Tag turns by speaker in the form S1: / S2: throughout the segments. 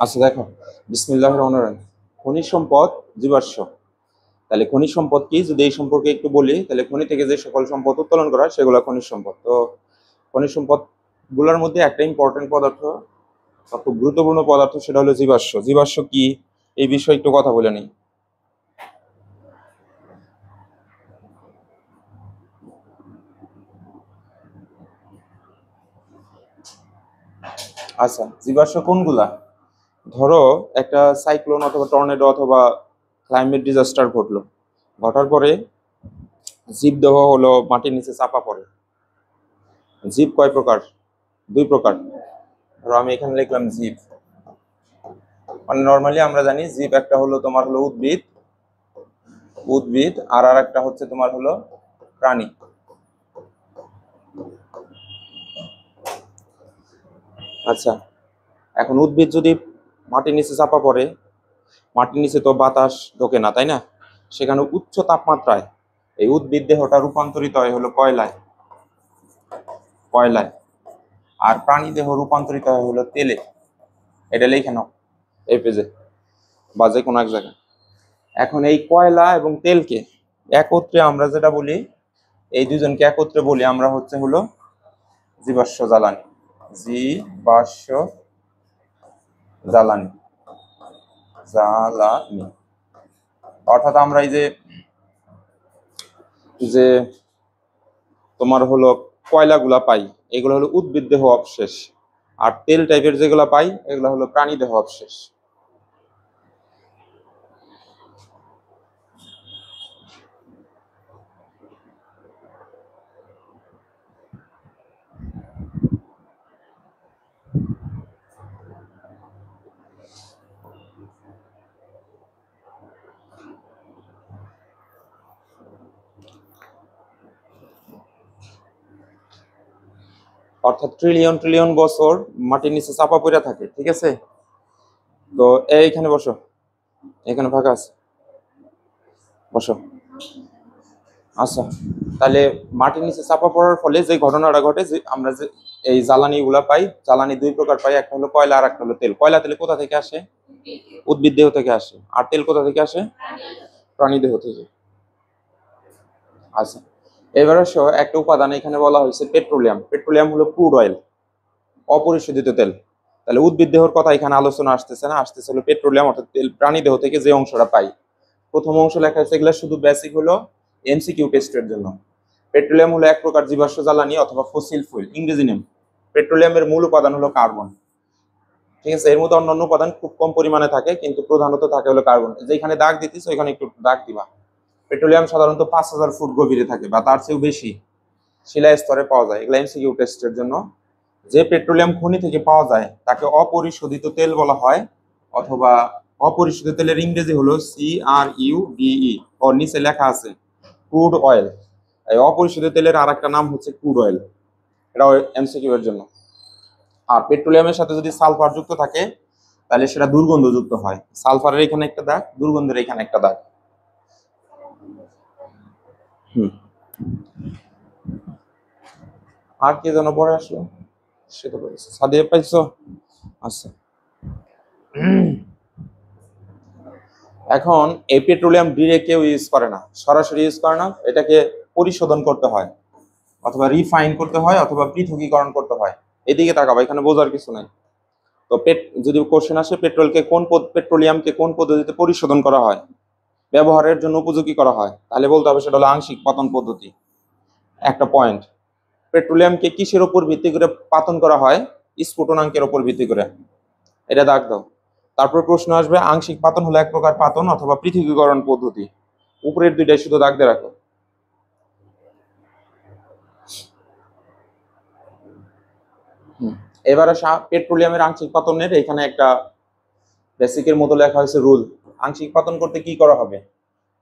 S1: আচ্ছা দেখো, বিসমিল্লাহির রহমানির রহিম। খনিজ সম্পদ জীবাশ্ম। তাহলে খনিজ সম্পদ কি, যদি এই সম্পর্কে একটু বলি, তাহলে খনি থেকে যে সকল সম্পদ উত্তোলন করা হয় সেগুলো খনিজ সম্পদ। তো খনিজ সম্পদ গুলোর মধ্যে একটা ইম্পর্টেন্ট পদার্থ, খুব গুরুত্বপূর্ণ পদার্থ, সেটা হলো জীবাশ্ম। জীবাশ্ম কি এই বিষয়ে একটু কথা বলে নিই। আচ্ছা, জীবাশ্ম কোনগুলা? ধরো একটা সাইক্লোন অথবা টর্নেডো অথবা ক্লাইমেট ডিজাস্টার ঘটলো, ঘটার পরে জীবদেহ হলো মাটির নিচে চাপা পড়ে। জীব কয় প্রকার? দুই প্রকার। ধরো আমি এখানে লিখলাম জীব, মানে নর্মালি আমরা জানি জীব একটা হলো তোমার হলো উদ্ভিদ, আর একটা হচ্ছে তোমার হলো প্রাণী। আচ্ছা, এখন উদ্ভিদ যদি মাটির নিচে চাপা পড়ে, মাটির নিচে তো বাতাস ঢোকে না, তাই না? সেখানে উচ্চ তাপমাত্রায় এই উদ্ভিদ দেহটা রূপান্তরিত হয় হলো কয়লায়। আর প্রাণী দেহ রূপান্তরিত হয় হলো তেলে। এটা লিখে নাও এই পেজে বা যে কোনো এক জায়গায়। এখন এই কয়লা এবং তেলকে একত্রে আমরা যেটা বলি, এই দুজনকে একত্রে বলি আমরা হচ্ছে হলো জীবাশ্ম জ্বালানি। জীবাশ্ম জ্বালানি জ্বালানি অর্থাৎ আমরা এই যে যে তোমার হলো কয়লাগুলা পাই, এগুলো হলো উদ্ভিদ দেহ অবশেষ, আর তেল টাইপের যেগুলো পাই এগুলো হলো প্রাণী দেহ অবশেষ। অর্থাৎ ট্রিলিয়ন ট্রিলিয়ন বছর মাটির নিচে চাপা পড়ে থাকে, ঠিক আছে? তো এইখানে বসো, এখানে ফাঁকা আছে, বসো। আচ্ছা, তাহলে মাটির নিচে চাপা পড়ার ফলে যে ঘটনাটা ঘটে, যে আমরা যে এই জ্বালানি গুলা পাই, জ্বালানি দুই প্রকার পাই, একটা হলো কয়লা আর একটা হলো তেল। কয়লা তেল কোথা থেকে আসে? উদ্ভিদ দেহ থেকে আসে। আর তেল কোথা থেকে আসে? প্রাণী দেহ থেকে। আচ্ছা, এবার একটা উপাদান এখানে বলা হয়েছে পেট্রোলিয়াম। পেট্রোলিয়াম হলো ক্রুড অয়েল, অপরিশোধিত তেল। তাহলে উদ্ভিদ দেহর কথা এখানে আলোচনা আসতেছে না, আসতেছে হলো পেট্রোলিয়াম অর্থাৎ তেল। প্রাণী দেহ থেকে যে অংশটা পাই, প্রথম অংশ লেখা হয়েছে, এগুলো শুধু বেসিক হলো এমসিকিউ টেস্টের জন্য। পেট্রোলিয়াম হলো এক প্রকার জীবাশ্ম জ্বালানি অথবা ফসিল ফুয়েল, ইংরেজি নেম। পেট্রোলিয়ামের মূল উপাদান হলো কার্বন, ঠিক আছে? এর মধ্যে অন্যান্য উপাদান খুব কম পরিমাণে থাকে, কিন্তু প্রধানত থাকে হলো কার্বন। যেখানে দাগ দিতেছে ওইখানে একটু দাগ দিবা। পেট্রোলিয়াম সাধারণত 5000 ফুট গভীরে থাকে বা তার চেয়েও বেশি শিলা স্তরে পাওয়া যায়। এগুলো এমসিকিউ টেস্টের জন্য। যে পেট্রোলিয়াম খনি থেকে পাওয়া যায় তাকে অপরিশোধিত তেল বলা হয়, অথবা অপরিশোধিত তেলের ইংরেজি হলো CRUDE, ওর নিচে লেখা আছে ক্রুড অয়েল। এই অপরিশোধিত তেলের আর একটা নাম হচ্ছে ক্রুড অয়েল। এটা এমসিকিউ এর জন্য। আর পেট্রোলিয়ামের সাথে যদি সালফার যুক্ত থাকে তাহলে সেটা দুর্গন্ধযুক্ত হয়। সালফারের এখানে একটা দাগ, দুর্গন্ধের এখানে একটা দাগ। আর কে যেন পরে আসলো, সেটা বলেছে সাদিয়া, পাইছো? আচ্ছা, এখন এই পেট্রোলিয়াম ডিরেক্ট কেউ ইউজ করে না, সরাসরি ইউজ করে না। এটাকে পরিশোধন করতে হয়, অথবা রিফাইন করতে হয়, অথবা পৃথকীকরণ করতে হয়। এদিকে তাকাবো, এখানে বোঝার কিছু নাই। তো যদি কোশ্চেন আসে পেট্রোলিয়ামকে কোন পদ্ধতিতে পরিশোধন করা হয়, ব্যবহারের জন্য উপযোগী করা হয়, তাহলে বলতে হবে সেটা হলো আংশিক পাতন পদ্ধতি। একটা পয়েন্ট, পেট্রোলিয়ামকে কিসের উপর ভিত্তি করে পাতন করা হয়? স্ফুটনাঙ্কের উপর ভিত্তি করে। এটা দাগ দাও। তারপর প্রশ্ন আসবে আংশিক পাতন হলো এক প্রকার পাতন অথবা পৃথকীকরণ পদ্ধতি। উপরের দুইটাই শুধু দাগ দিয়ে রাখো। এবারে পেট্রোলিয়ামের আংশিক পাতনের এখানে একটা বেসিকের মতো লেখা হয়েছে রুল। আংশিক পাতন করতে কি করা হবে?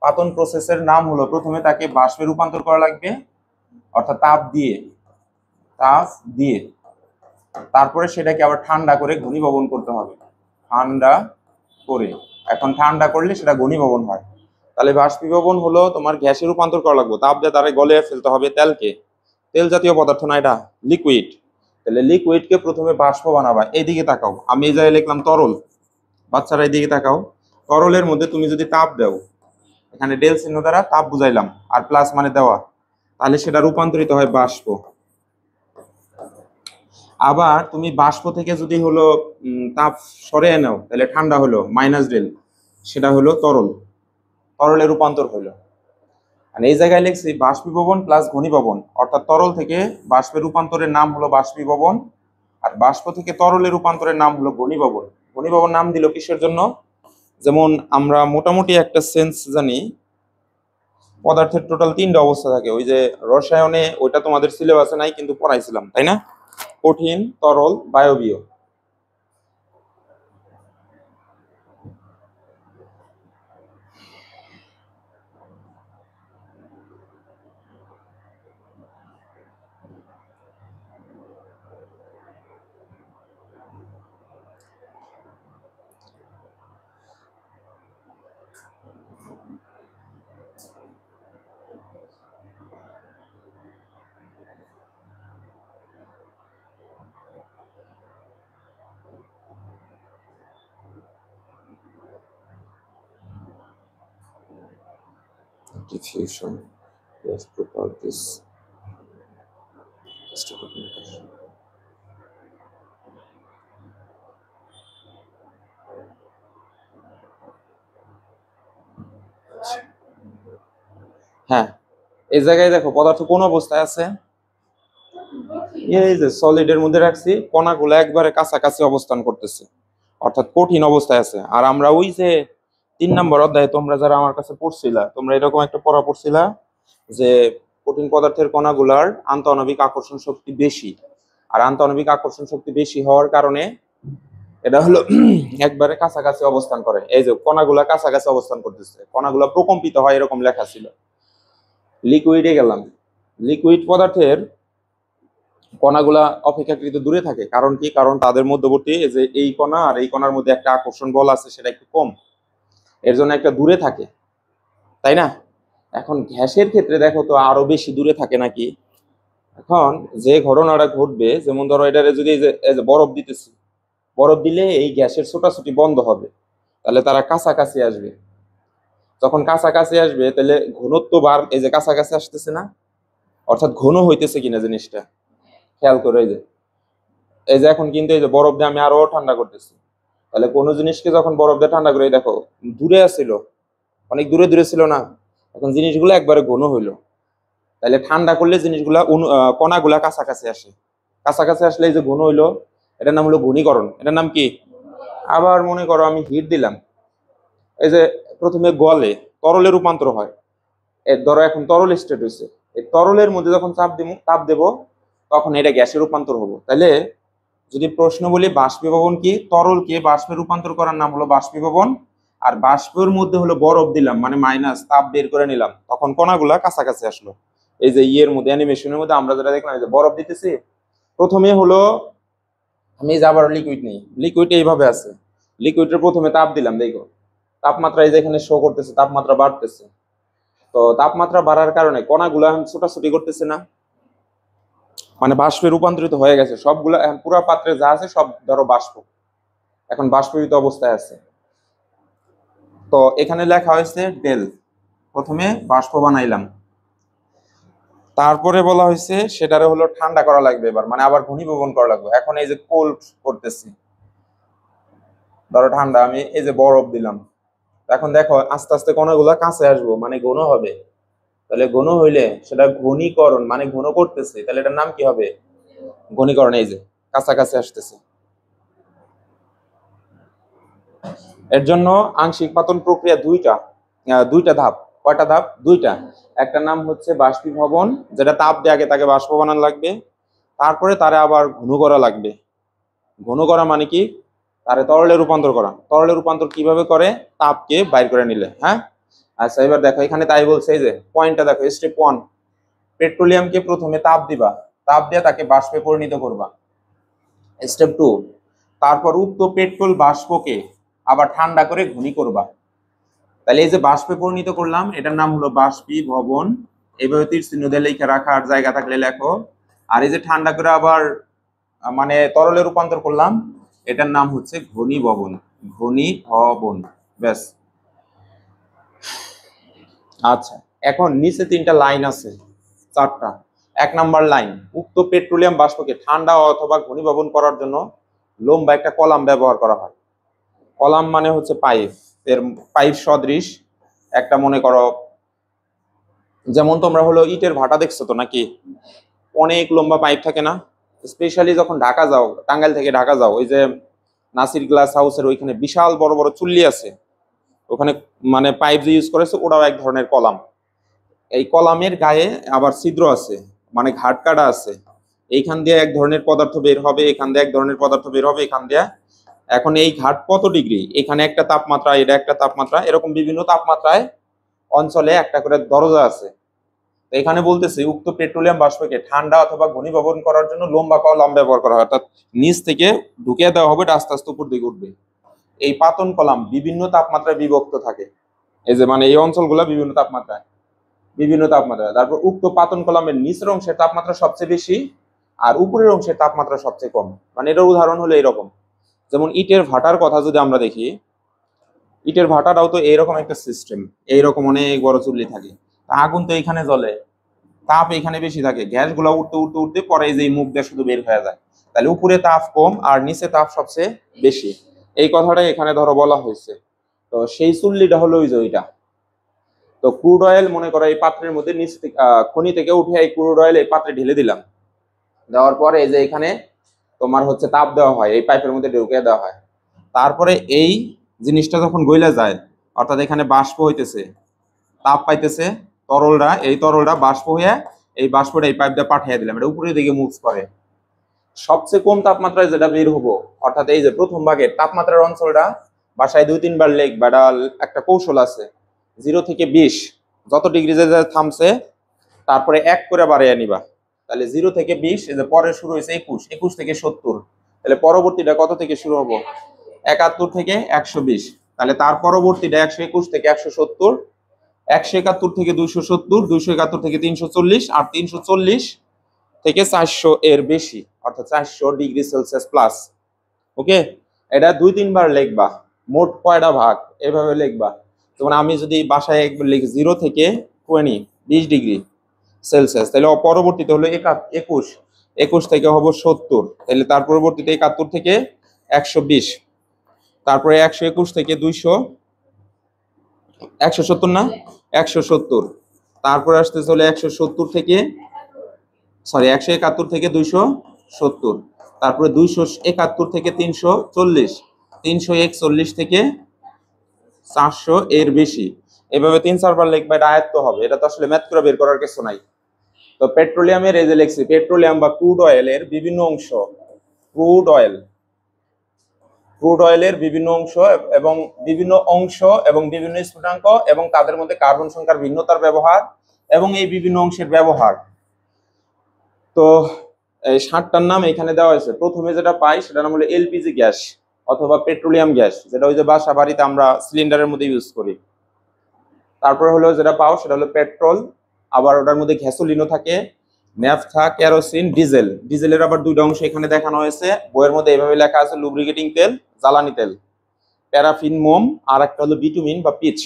S1: পাতন প্রসেসের নাম হলো, প্রথমে তাকে বাষ্পে রূপান্তর করা লাগবে, অর্থাৎ তাপ দিয়ে তারপরে সেটাকে আবার ঠান্ডা করে ঘনীভবন করতে হবে। ঠান্ডা করে, এখন ঠান্ডা করলে সেটা ঘনীভবন হয়। তাহলে বাষ্পীভবন হলো তোমার গ্যাসে রূপান্তর করা লাগবে, তাপ দিয়ে তারা গলে ফেলতে হবে তেলকে। তেল জাতীয় পদার্থ না, এটা লিকুইড। তাহলে লিকুইডকে প্রথমে বাষ্প বানাবা। এইদিকে তাকাও, আমি এই জায়গায় লিখলাম তরল। বাচ্চারা এইদিকে তাকাও, তরলের মধ্যে তুমি যদি তাপ দাও, এখানে ডেল চিহ্ন দ্বারা তাপ বুঝাইলাম, আর প্লাস মানে দেওয়া, তাহলে সেটা রূপান্তরিত হয় বাষ্প। আবার তুমি বাষ্প থেকে যদি হলো তাপ সরিয়ে নাও, তাহলে ঠান্ডা হলো মাইনাস ডেল, সেটা হলো তরল, তরলে রূপান্তর হলো। আর এই জায়গায় লিখছি বাষ্পীভবন প্লাস ঘনীভবন, অর্থাৎ তরল থেকে বাষ্পের রূপান্তরের নাম হলো বাষ্পীভবন, আর বাষ্প থেকে তরলে রূপান্তরের নাম হলো ঘনীভবন। ঘনীভবন নাম দিল কিসের জন্য? যেমন আমরা মোটামুটি একটা সেন্স জানি, পদার্থের টোটাল 3টা অবস্থা থাকে। ওই যে রসায়নে, ওইটা তোমাদের সিলেবাসে নাই কিন্তু পড়াইছিলাম, তাই না? কঠিন, তরল, বায়বীয়। Diffusion, yes, properties, হ্যাঁ, এই জায়গায় দেখো পদার্থ কোন অবস্থায় আছে, এই যে সলিডের মধ্যে রাখছি, কণাগুলো একবারে কাছাকাছি অবস্থান করতেছে, অর্থাৎ কঠিন অবস্থায় আছে। আর আমরা ওই যে 3 নম্বর অধ্যায়ে তোমরা যারা আমার কাছে পড়ছিলা, তোমরা এরকম একটা পড়া পড়ছিলা যে কঠিন পদার্থের কণাগুলার আন্তঃআণবিক আকর্ষণ শক্তি বেশি, আর আন্তঃআণবিক আকর্ষণ শক্তি বেশি হওয়ার কারণে এটা হলো একবারে কাছাকাছি অবস্থান করে। এই যে কণাগুলা কাছাকাছি অবস্থান করতেছে, কণাগুলা প্রকম্পিত হয়, এরকম লেখা ছিল। লিকুইডে গেলাম, লিকুইড পদার্থের কণাগুলা অপেক্ষাকৃত দূরে থাকে। কারণ কি? কারণ তাদের মধ্যবর্তী যে এই কণা আর এই কণার মধ্যে একটা আকর্ষণ বল আছে, সেটা একটু কম, এর জন্য একটা দূরে থাকে, তাই না? এখন গ্যাসের ক্ষেত্রে দেখো তো আরো বেশি দূরে থাকে নাকি। এখন যে ঘটনাটা ঘটবে, যেমন ধরো এটারে যদি এই যে বরফ দিতেছি, বরফ দিলে এই গ্যাসের ছোটাছুটি বন্ধ হবে, তাহলে তারা কাছাকাছি আসবে। যখন কাছাকাছি আসবে তাহলে ঘনত্ব এই যে কাছাকাছি আসতেছে না, অর্থাৎ ঘন হইতেছে কিনা জিনিসটা খেয়াল করে। এই যে এখন কিন্তু এই যে বরফ দিয়ে আমি আরো ঠান্ডা করতেছি, তাহলে কোনো জিনিসকে যখন বরফ দিয়ে ঠান্ডা করে, দেখো দূরে আসছিল, অনেক দূরে দূরে ছিল না, এখন জিনিসগুলো একবারে ঘন হইলো। তাহলে ঠান্ডা করলে জিনিসগুলা কণাগুলা কাছাকাছি আসে, কাছাকাছি আসলে এই যে ঘন হইলো, এটার নাম হলো ঘনীকরণ। এটার নাম কি? আবার মনে করো আমি হিট দিলাম, এই যে প্রথমে গলে তরলে রূপান্তর হয়, এর ধরো এখন তরল স্টেট হয়েছে, এই তরলের মধ্যে যখন তাপ দেব তখন এটা গ্যাসে রূপান্তর হবো। তাহলে যদি প্রশ্ন বলি বাষ্পীভবন কি, তরলকে বাষ্পে রূপান্তর করার নাম হলো বাষ্পীভবন। আর বাষ্পের মধ্যে হলো বরফ দিলাম, মানে মাইনাস তাপ বের করে নিলাম, তখন কণাগুলা কাছাকাছি আসলো। এই যে ইয়ের মধ্যে, অ্যানিমেশনের মধ্যে আমরা যেটা দেখলাম, এই যে বরফ দিতেছি, প্রথমে হলো আমি যে আবার লিকুইড নেই, লিকুইড এইভাবে আছে, লিকুইডের প্রথমে তাপ দিলাম, দেখো তাপমাত্রা এই যে এখানে শো করতেছে, তাপমাত্রা বাড়তেছে। তো তাপমাত্রা বাড়ার কারণে কণাগুলা ছোটাছুটি করতেছে না, মানে বাষ্পে রূপান্তরিত হয়ে গেছে সবগুলা, পুরো পাত্রে যা আছে সব ধরো বাষ্প, এখন বাষ্পীভূত অবস্থায় আছে। তো এখানে লেখা হয়েছে ডেল, প্রথমে বাষ্প বানাইলাম, তারপরে বলা হয়েছে সেটারে হলো ঠান্ডা করা লাগবে এবার, মানে আবার ঘনীভবন করা লাগবে। এখন এই যে কোল্ড করতেছি, ধরো ঠান্ডা, আমি এই যে বরফ দিলাম, এখন দেখো আস্তে আস্তে কণাগুলা কাছে আসবো, মানে ঘন হবে। তাহলে ঘন হইলে সেটা ঘনীকরণ, মানে ঘন করতেছে, তাহলে এটার নাম কি হবে? ঘনীকরণ। এই যে কাছাকাছি আসতেছে, এর জন্য আংশিক পাতন প্রক্রিয়া দুইটা ধাপ। কয়টা ধাপ? দুইটা। একটা নাম হচ্ছে বাষ্পীভবন, যেটা তাপ দিয়ে আগে তাকে বাষ্প বানানো লাগবে, তারপরে তারে আবার ঘন করা লাগবে। ঘন করা মানে কি? তারে তরলে রূপান্তর করা। তরলে রূপান্তর কিভাবে করে? তাপকে বাইর করে নিলে। হ্যাঁ, আচ্ছা এবার দেখো এখানে তাই বলছে, এই যে পয়েন্টটা দেখো, স্টেপ 1, পেট্রোলিয়ামকে প্রথমে তাপ দিবা, তাপ দিয়ে তাকে বাষ্পে পরিণত করবা। স্টেপ 2, তারপর উক্ত পেট্রোল বাষ্পকে আবার ঠান্ডা করে ঘনী করবা। তাহলে এই যে বাষ্পে পরিণত করলাম, এটার নাম হলো বাষ্পীভবন, এইভাবে তীর চিহ্ন দিয়ে লিখে রাখার জায়গা থাকলে লেখো। আর এই যে ঠান্ডা করে আবার মানে তরলে রূপান্তর করলাম, এটার নাম হচ্ছে ঘনীভবন। ঘনীভবন, ব্যাস। আচ্ছা, এখন নিচে 3টা লাইন আছে, 4টা। 1 নাম্বার লাইন, উক্ত পেট্রোলিয়াম বাষ্পকে ঠান্ডা অথবা ঘনীভবন করার জন্য লম্বা একটা কলাম ব্যবহার করা হয়। কলাম মানে হচ্ছে পাইপ, এর পাইপ সদৃশ একটা, মনে করো যেমন তোমরা হলো ইটের ভাটা দেখছো তো নাকি, অনেক লম্বা পাইপ থাকে না? স্পেশালি যখন ঢাকা যাও, টাঙ্গাইল থেকে ঢাকা যাও, ওই যে নাসির গ্লাস হাউসের ওইখানে বিশাল বড় বড় চুল্লি আছে, ওখানে মানে পাইপ যে ইউজ করেছে ওটাও এক ধরনের কলাম। এই কলামের গায়ে আবার ছিদ্র আছে, মানে ঘাট কাটা আছে। এইখান দিয়ে এক ধরনের পদার্থ বের হবে, এখান দিয়ে এক ধরনের পদার্থ বের হবে, এখান দিয়ে। এখন এই ঘাট কত ডিগ্রি, এখানে একটা তাপমাত্রা, এটা একটা তাপমাত্রা, এরকম বিভিন্ন তাপমাত্রায় অঞ্চলে একটা করে দরজা আছে। তো এখানে বলতেছে উক্ত পেট্রোলিয়াম বাষ্পকে ঠান্ডা অথবা ঘনীভবন করার জন্য লম্বা কলাম ব্যবহার করা হয়, অর্থাৎ নিচ থেকে ঢুকিয়ে দেওয়া হবে, আস্তে আস্তে উপর দিকে উঠবে। এই পাতন কলাম বিভিন্ন তাপমাত্রায় বিভক্ত থাকে, এই যে মানে এই অঞ্চলগুলো বিভিন্ন তাপমাত্রায়। তারপর উক্ত পাতন কলামের নিচের অংশের তাপমাত্রা সবচেয়ে বেশি আর উপরের অংশের তাপমাত্রা সবচেয়ে কম। মানে এটার উদাহরণ হলো এরকম, যেমন ইটের ভাটার কথা যদি আমরা দেখি, ইটের ভাটাটাও তো এইরকম একটা সিস্টেম, এইরকম অনেক বড় চুল্লি থাকে, আগুন তো এখানে জ্বলে, তাপ এখানে বেশি থাকে, গ্যাসগুলো উঠতে উঠতে উঠতে পরে যে মুখ দিয়ে শুধু বের হয়ে যায়। তাহলে উপরে তাপ কম আর নিচে তাপ সবচেয়ে বেশি, এই কথাটাই এখানে ধরো বলা হয়েছে। তো সেই চুল্লিটা হলো ওই যে ওইটা। তো ক্রুড অয়েল মনে করো এই পাত্রের মধ্যে নিচ থেকে খনি থেকে উঠে এই ক্রুড অয়েল এই পাত্রে ঢেলে দিলাম, দেওয়ার পরে এই যে এখানে তোমার হচ্ছে তাপ দেওয়া হয়, এই পাইপের মধ্যে ঢুকিয়ে দেওয়া হয়। তারপরে এই জিনিসটা যখন গইলা যায়, অর্থাৎ এখানে বাষ্প হইতেছে, তাপ পাইতেছে, তরলটা, এই তরলটা বাষ্প হয়ে এই বাষ্পটা এই পাইপ দিয়ে পাঠিয়ে দিলাম, এটা উপরের দিকে মুভ করে। সবচেয়ে কম তাপমাত্রায় যেটা বের হবো, অর্থাৎ এই যে প্রথম ভাগের তাপমাত্রার অঞ্চলটা বাসায় 2-3 বার লেখ বা একটা কৌশল আছে, 0 থেকে 20 যত ডিগ্রি যে থামছে তারপরে 1 করে বাড়িয়ে নিবা। তাহলে 0 থেকে 20, এই যে পরে শুরু হয়েছে 21, 21 থেকে 70, তাহলে পরবর্তীটা কত থেকে শুরু হবো? 71 থেকে 120। তাহলে তার পরবর্তীটা 121 থেকে 170, 171 থেকে 270, 271 থেকে 340, আর 340 থেকে 400 এর বেশি, অর্থাৎ 400 ডিগ্রি সেলসিয়াস প্লাস। ওকে, এটা 2-3 বার লিখবা, মোট কয়টা ভাগ এভাবে লিখবা। যেমন আমি যদি বাসায় একবার লিখি 0 থেকে 20 ডিগ্রি সেলসিয়াস, তাহলে পরবর্তীতে হলো 21, 21 থেকে হবো 70, তাহলে তার পরবর্তীতে 71 থেকে 120, তারপরে 121 থেকে 200, 170 না 170, তারপরে আসতে চলে 170 থেকে 171 থেকে 270, তারপরে 271 থেকে 340, 341 থেকে 400 এর বেশি, এভাবে 3-4 বার লিখবা, এটা আয়ত্ত হবে। এটা তো আসলে ম্যাথ করে বের করার কিছু নাই। তো পেট্রোলিয়ামের এই যে লিখছি, পেট্রোলিয়াম বা ক্রুড অয়েলের বিভিন্ন অংশ, ক্রুড অয়েলের বিভিন্ন অংশ এবং বিভিন্ন স্ফুটাঙ্ক এবং তাদের মধ্যে কার্বন সংখ্যার ভিন্নতার ব্যবহার এবং এই বিভিন্ন অংশের ব্যবহার। তো এই 7টার নাম এখানে দেওয়া হয়েছে। প্রথমে যেটা পাই সেটার নাম হলো এলপিজি গ্যাস অথবা পেট্রোলিয়াম গ্যাস, যেটা ওই যে বাসা বাড়িতে আমরা সিলিন্ডারের মধ্যে ইউজ করি। তারপরে হলো যেটা পাও সেটা হলো পেট্রোল, আবার ওটার মধ্যে গ্যাসোলিনও থাকে, ন্যাফথা, কেরোসিন, ডিজেল। ডিজেলের আবার 2টা অংশ এখানে দেখানো হয়েছে, বইয়ের মধ্যে এইভাবে লেখা আছে, লুব্রিকেটিং তেল, জ্বালানি তেল, প্যারাফিন, মোম, আর একটা হলো বিটুমিন বা পিচ।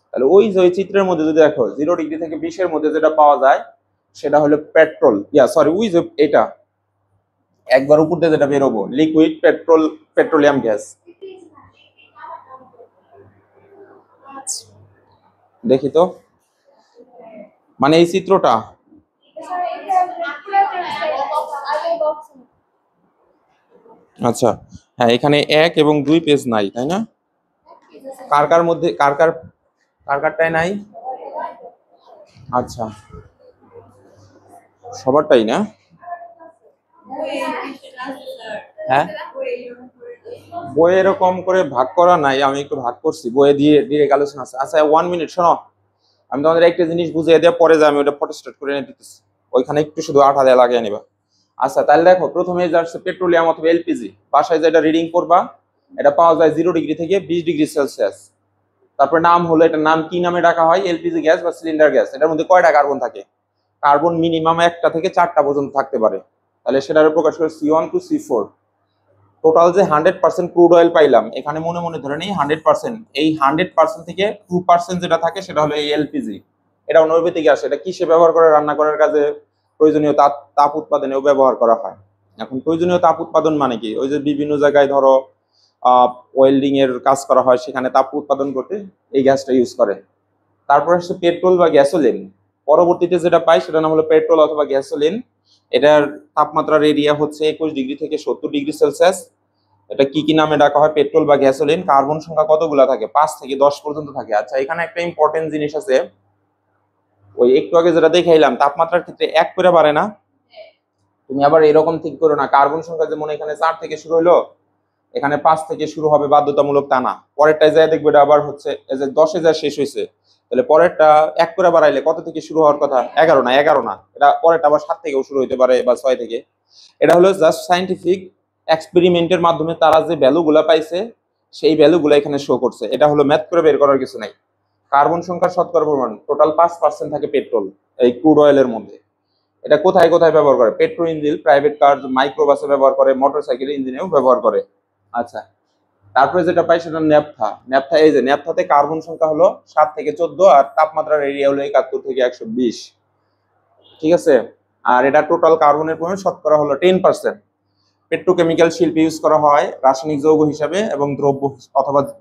S1: তাহলে ওই যে চিত্রের মধ্যে যদি দেখো 0 ডিগ্রি থেকে 20 এর মধ্যে যেটা পাওয়া যায় সেটা হলো পেট্রোল, ওই যে এটা একবার উপর দিয়ে যেটা বেরোবো, লিকুইড পেট্রোলিয়াম গ্যাস। দেখি তো, মানে এই চিত্রটা আচ্ছা, হ্যাঁ এখানে 1 এবং 2 পেজ নাই, তাই না? কারটাই নাই? আচ্ছা, সবারটাই না? হ্যাঁ, বইয়ে এরকম করে ভাগ করা নাই, আমি একটু ভাগ করছি, বইয়ে দিয়ে ডিরেক্ট আলোচনা আছে। আচ্ছা 1 মিনিট শোনো, আমি তোমাদের একটা জিনিস বুঝিয়ে দিয়ে পরে আমি ওটা ফটো স্টার্ট করে নিয়ে দিতেছি, ওইখানে একটু শুধু আঠা দিয়ে লাগিয়ে নিবা। আচ্ছা তাহলে দেখো, প্রথমে যাচ্ছে পেট্রোলিয়াম অথবা এলপিজি, বাসায় যেটা রিডিং করবা, এটা পাওয়া যায় 0 ডিগ্রি থেকে 20 ডিগ্রি সেলসিয়াস। তারপরে নাম হলো, এটার নাম কি নামে ডাকা হয়? এলপিজি গ্যাস বা সিলিন্ডার গ্যাস। এটার মধ্যে কয়টা কার্বন থাকে? কার্বন মিনিমাম 1টা থেকে 4টা পর্যন্ত থাকতে পারে। তাহলে সেটার প্রকাশ করে C1 to C4। টোটাল যে 100% ক্রুড অয়েল পাইলাম, এখানে মনে মনে ধরে নেই 100%, এই 100% থেকে 2% যেটা থাকে সেটা হলো এই এলপিজি। এটা নৈবেতিক গ্যাস। এটা কিসে ব্যবহার করে? রান্না করার কাজে, প্রয়োজনীয় তাপ উৎপাদনেও ব্যবহার করা হয়। এখন প্রয়োজনীয় তাপ উৎপাদন মানে কি? ওই যে বিভিন্ন জায়গায় ধরো ওয়েল্ডিং এর কাজ করা হয়, সেখানে তাপ উৎপাদন করতে এই গ্যাসটা ইউজ করে। তারপর হচ্ছে পেট্রোল বা গ্যাসোলিন। পরবর্তীতে যেটা পাই সেটা নাম হলো পেট্রোল অথবা গ্যাসোলিন। এটার তাপমাত্রার এরিয়া হচ্ছে 21 ডিগ্রি থেকে 70 ডিগ্রি সেলসিয়াস। এটা কি কি নামে ডাকা হয়? পেট্রোল বা গ্যাসোলিন। কার্বন সংখ্যা কতগুলা থাকে? 5 থেকে 10 পর্যন্ত থাকে। আচ্ছা, এখানে একটা ইম্পর্টেন্ট জিনিস আছে, ওই একটু আগে যেটা দেখাইলাম তাপমাত্রার ক্ষেত্রে 1 করে বাড়ে না। তুমি আবার এরকম ঠিক করো না, কার্বন সংখ্যা যেমন এখানে 4 থেকে শুরু হলো, এখানে 5 থেকে শুরু হবে, বাধ্যতামূলক তা না। পরেরটায় যায় দেখবে এটা আবার হচ্ছে এই যে 10-এ যায় শেষ হয়েছে, তাহলে পরেরটা 1 করে বাড়াইলে কত থেকে শুরু হওয়ার কথা? 11 না, এটা পরেরটা আবার 7 থেকেও শুরু হতে পারে বা 6 থেকে। এটা হলো জাস্ট সাইন্টিফিক এক্সপেরিমেন্টের মাধ্যমে তারা যে ভ্যালুগুলা পাইছে সেই ভ্যালুগুলা এখানে শো করছে। এটা হলো ম্যাথ করে বের করার কিছু নাই। কার্বন সংখ্যার শতকরা পরিমাণ টোটাল 5% থাকে পেট্রোল এই ক্রুড অয়েলের মধ্যে। এটা কোথায় কোথায় ব্যবহার করে? পেট্রো ইঞ্জিন, প্রাইভেট কার, মাইক্রোবাসে ব্যবহার করে, মোটরসাইকেল ইঞ্জিনেও ব্যবহার করে। আচ্ছা, তারপরে যেটা পাই সেটা ন্যাপথা। ন্যাপথা, এই যে ন্যাপথাতে কার্বন সংখ্যা হলো 7 থেকে 14 আর তাপমাত্রার এরিয়া হলো 71 থেকে 120। ঠিক আছে, আর এটা টোটাল কার্বনের পরিমাণ শতকরা হলো 10%। পেট্রোকেমিক্যাল শিল্পে ইউজ করা হয় রাসায়নিক যৌগ হিসাবে এবং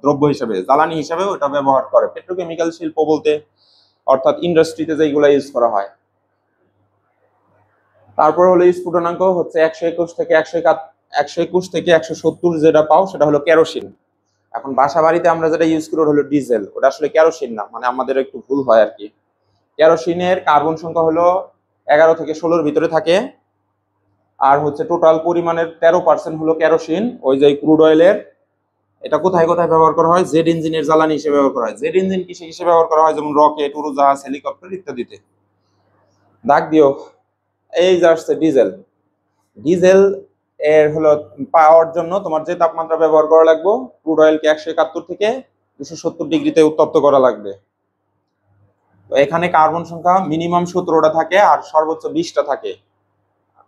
S1: দ্রব্য হিসাবে, জ্বালানি হিসাবে ওটা ব্যবহার করে। পেট্রোকেমিক্যাল শিল্প বলতে অর্থাৎ ইন্ডাস্ট্রিতে যেগুলো ইউজ করা হয়। তারপর হলো স্ফুটনাঙ্ক হচ্ছে 121 থেকে 170 যেটা পাও সেটা হলো কেরোসিন। এখন বাসা বাড়িতে আমরা যেটা ইউজ করি হলো ডিজেল, ওটা আসলে কেরোসিন না, মানে আমাদের একটু ভুল হয় আর কি। কেরোসিনের কার্বন সংখ্যা হলো 11 থেকে 16-র ভিতরে থাকে। আর হচ্ছে টোটাল পরিমাণের 13% হলো কেরোসিন, ওই যে ক্রুড অয়েলের। এটা কোথায় কোথায় ব্যবহার করা হয়? জেট ইঞ্জিনের জ্বালানি হিসেবে ব্যবহার করা হয়। জেট ইঞ্জিন কিসে কিসে ব্যবহার করা হয়? যেমন রকেট, উড়োজাহাজ, হেলিকপ্টার ইত্যাদিতে। দাগ দিও। এই যে আসছে ডিজেল। ডিজেল এর হলো পাওয়ার জন্য তোমার যে তাপমাত্রা ব্যবহার করা লাগবে, ক্রুড অয়েলকে 171 থেকে 270 ডিগ্রিতে উত্তপ্ত করা লাগবে। তো এখানে কার্বন সংখ্যা মিনিমাম 17টা থাকে আর সর্বোচ্চ 20টা থাকে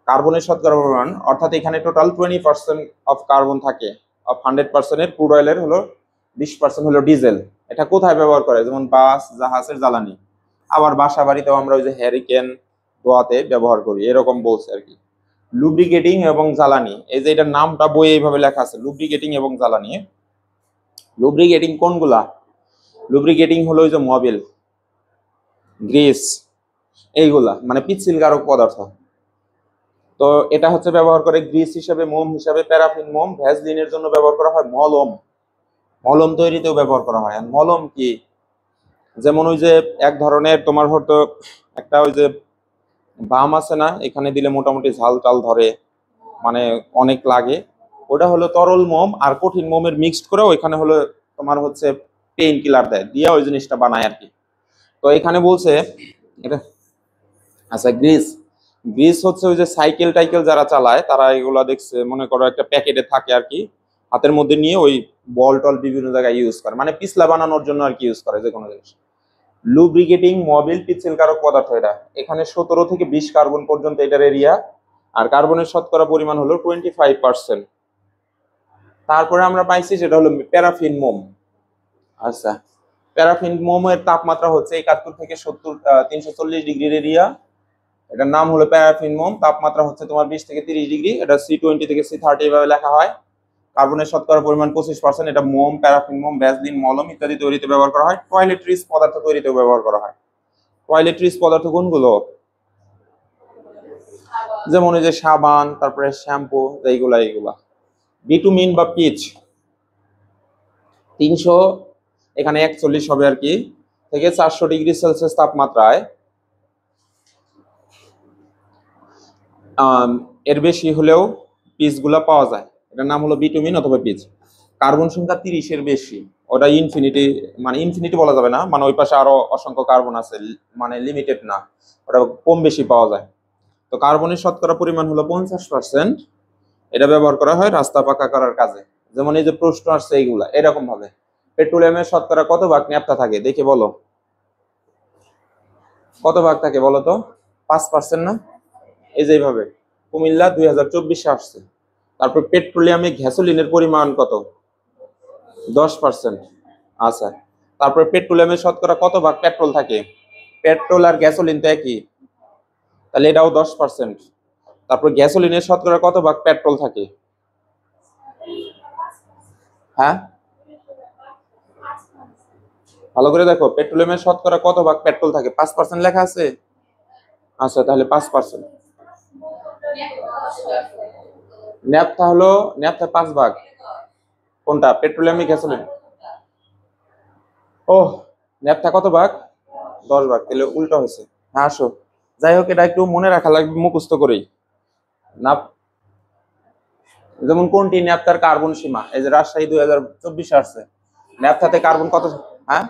S1: কার্বনের শতকরা পরিমাণ। অর্থাৎ এখানে টোটাল 20% অফ কার্বন থাকে। অফ 100% এর ক্রুড অয়েলের হলো 20% হলো ডিজেল। এটা কোথায় ব্যবহার করে? যেমন বাস, জাহাজের জ্বালানি। আবার বাসা বাড়িতেও আমরা ওই যে হ্যারিকেন ধোয়াতে ব্যবহার করি, এরকম বলছে আর কি। লুব্রিকেটিং এবং জ্বালানি, এই যে এটার নামটা বইয়ে এইভাবে লেখা আছে, লুব্রিকেটিং এবং জ্বালানি। লুব্রিকেটিং কোনগুলা? লুব্রিকেটিং হলো ওই যে মোবিল, গ্রিস, এইগুলা মানে পিচ্ছিলকারক পদার্থ। তো এটা হচ্ছে ব্যবহার করে গ্রিস হিসাবে, মোম হিসাবে, প্যারাফিন মোম, ভ্যাসলিনের জন্য ব্যবহার করা হয়, মলম, মলম তৈরিতেও ব্যবহার করা হয়। আর মলম কি? যেমন ওই যে এক ধরনের তোমার হয়তো একটা ওই যে বাম আছে না, এখানে দিলে মোটামুটি ঝাল টাল ধরে, মানে অনেক লাগে, ওটা হলো তরল মোম আর কঠিন মোমের মিক্সড করে ওইখানে হলো তোমার হচ্ছে পেইন কিলার দেয় দিয়ে ওই জিনিসটা বানায় আর কি। তো এখানে বলছে এটা। আচ্ছা, গ্রিস। গ্রিস হচ্ছে ওই যে সাইকেল টাইকেল যারা চালায় তারা এগুলা দেখছে, মনে করো একটা প্যাকেটে থাকে আর কি, হাতের মধ্যে নিয়ে ওই বল টল বিভিন্ন জায়গায় ইউজ করে, মানে পিছলা বানানোর জন্য আর কি ইউজ করে যে কোনো জিনিস। লুব্রিকেটিং মোবিল পিচ্ছিলকারক পদার্থ এটা। এখানে 17 থেকে 20 কার্বন পর্যন্ত এটার এরিয়া। আর কার্বনের শতকরা পরিমাণ হলো 25%। তারপরে আমরা পাইছি সেটা হলো প্যারাফিন মোম। আচ্ছা, প্যারাফিন মোমের তাপমাত্রা হচ্ছে 71 থেকে 340 ডিগ্রির এরিয়া। এটার নাম হলো প্যারাফিন মোম। তাপমাত্রা হচ্ছে তোমার 20 থেকে 30 ডিগ্রি। এটা C20 থেকে C30 এভাবে লেখা হয়। কার্বনের শতকরা পরিমাণ 25%। এটা মোম, প্যারাফিন মোম, ভ্যাসলিন, মলম ইত্যাদি তৈরিতে ব্যবহার করা হয়। টয়লেট্রিজ পদার্থ তৈরিতেও ব্যবহার করা হয়। টয়লেট্রিজ পদার্থ কোনগুলো? যেমন এই যে সাবান, তারপরে শ্যাম্পু, এইগুলা। বিটুমিন বা পিচ 300, এখানে 41 হবে আর কি, থেকে 400 ডিগ্রি সেলসিয়াস তাপমাত্রায় এর বেশি হলেও পিচগুলা পাওয়া যায়। এটার নাম হলো বিটুমিন অথবা পিচ। কার্বন সংখ্যা 30-এর বেশি, ওটা ইনফিনিটি, মানে ইনফিনিটি বলা যাবে না, মানে ওই পাশে আরো অসংখ্য কার্বন আছে, মানে লিমিটেড না, ওটা কম বেশি পাওয়া যায়। তো কার্বনের শতকরা পরিমাণ হলো 50%। এটা ব্যবহার করা হয় রাস্তা পাকা করার কাজে। যেমন এই যে প্রশ্ন আসছে এইগুলা এরকম ভাবে, পেট্রোলিয়ামের শতকরা কত ভাগ ন্যাপথা থাকে দেখে বলো, কত ভাগ থাকে বলো তো? 5% না? এই যে এইভাবে কুমিল্লা 2024 আসছে। তারপর পেট্রোলিয়ামে গ্যাসোলিনের পরিমাণ কত? 10%। আচ্ছা, তারপরে পেট্রোলিয়ামের শতকরা কত ভাগ পেট্রোল থাকে? পেট্রোল আর গ্যাসোলিন তো একই, তাহলে এটাও 10%। তারপর গ্যাসোলিনের শতকরা কত ভাগ পেট্রোল থাকে? হ্যাঁ, ভালো করে দেখো, পেট্রোলিয়ামের শতকরা কত ভাগ পেট্রোল থাকে? 5% লেখা আছে। আচ্ছা, তাহলে 5%। ন্যাপথা হলো, ন্যাপথা 5 ভাগ। কোনটা? পেট্রোলিয়ামে গ্যাসোলিন। ও, ন্যাপথা কত ভাগ? 10 ভাগ, তাহলে উল্টো হয়েছে। হ্যাঁ আসো, যাই হোক, এটা একটু মনে রাখা লাগবে মুখস্থ করেই। না, যেমন কোনটি ন্যাপথার কার্বন সীমা? এই যে রাজশাহী 2024 আসছে, ন্যাপথাতে কার্বন কত? হ্যাঁ,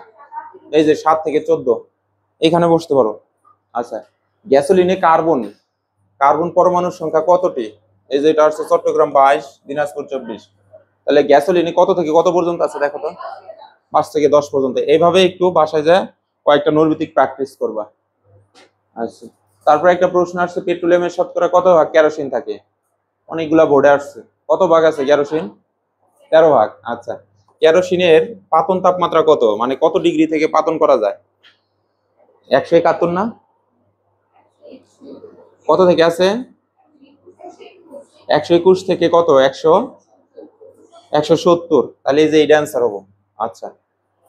S1: এই যে 7 থেকে 14, এখানে বসতে পারো। আচ্ছা, গ্যাসোলিনে কার্বন, কার্বন পরমাণুর সংখ্যা কতটি? এই যে এটা আসছে চট্টগ্রাম 22, দিনাজপুর 24, তাহলে গ্যাসোলিনে কত থেকে কত পর্যন্ত আছে দেখো তো? 5 থেকে 10 পর্যন্ত। এইভাবে একটু বাসায় যায় কয়েকটা নৈর্ব্যতিক প্র্যাকটিস করবা। আচ্ছা, তারপর একটা প্রশ্ন আসছে, পেট্রোলিয়ামের শতকরা কত ভাগ কেরোসিন থাকে? অনেকগুলা বোর্ডে আসছে। কত ভাগ আছে কেরোসিন? 13 ভাগ। আচ্ছা, কেরোসিনের পাতন তাপমাত্রা কত, মানে কত ডিগ্রি থেকে পাতন করা যায়? 171 না? কত থেকে আছে? 121 থেকে কত? 170। তাহলে এই যে এইটা অ্যান্সার হবো। আচ্ছা,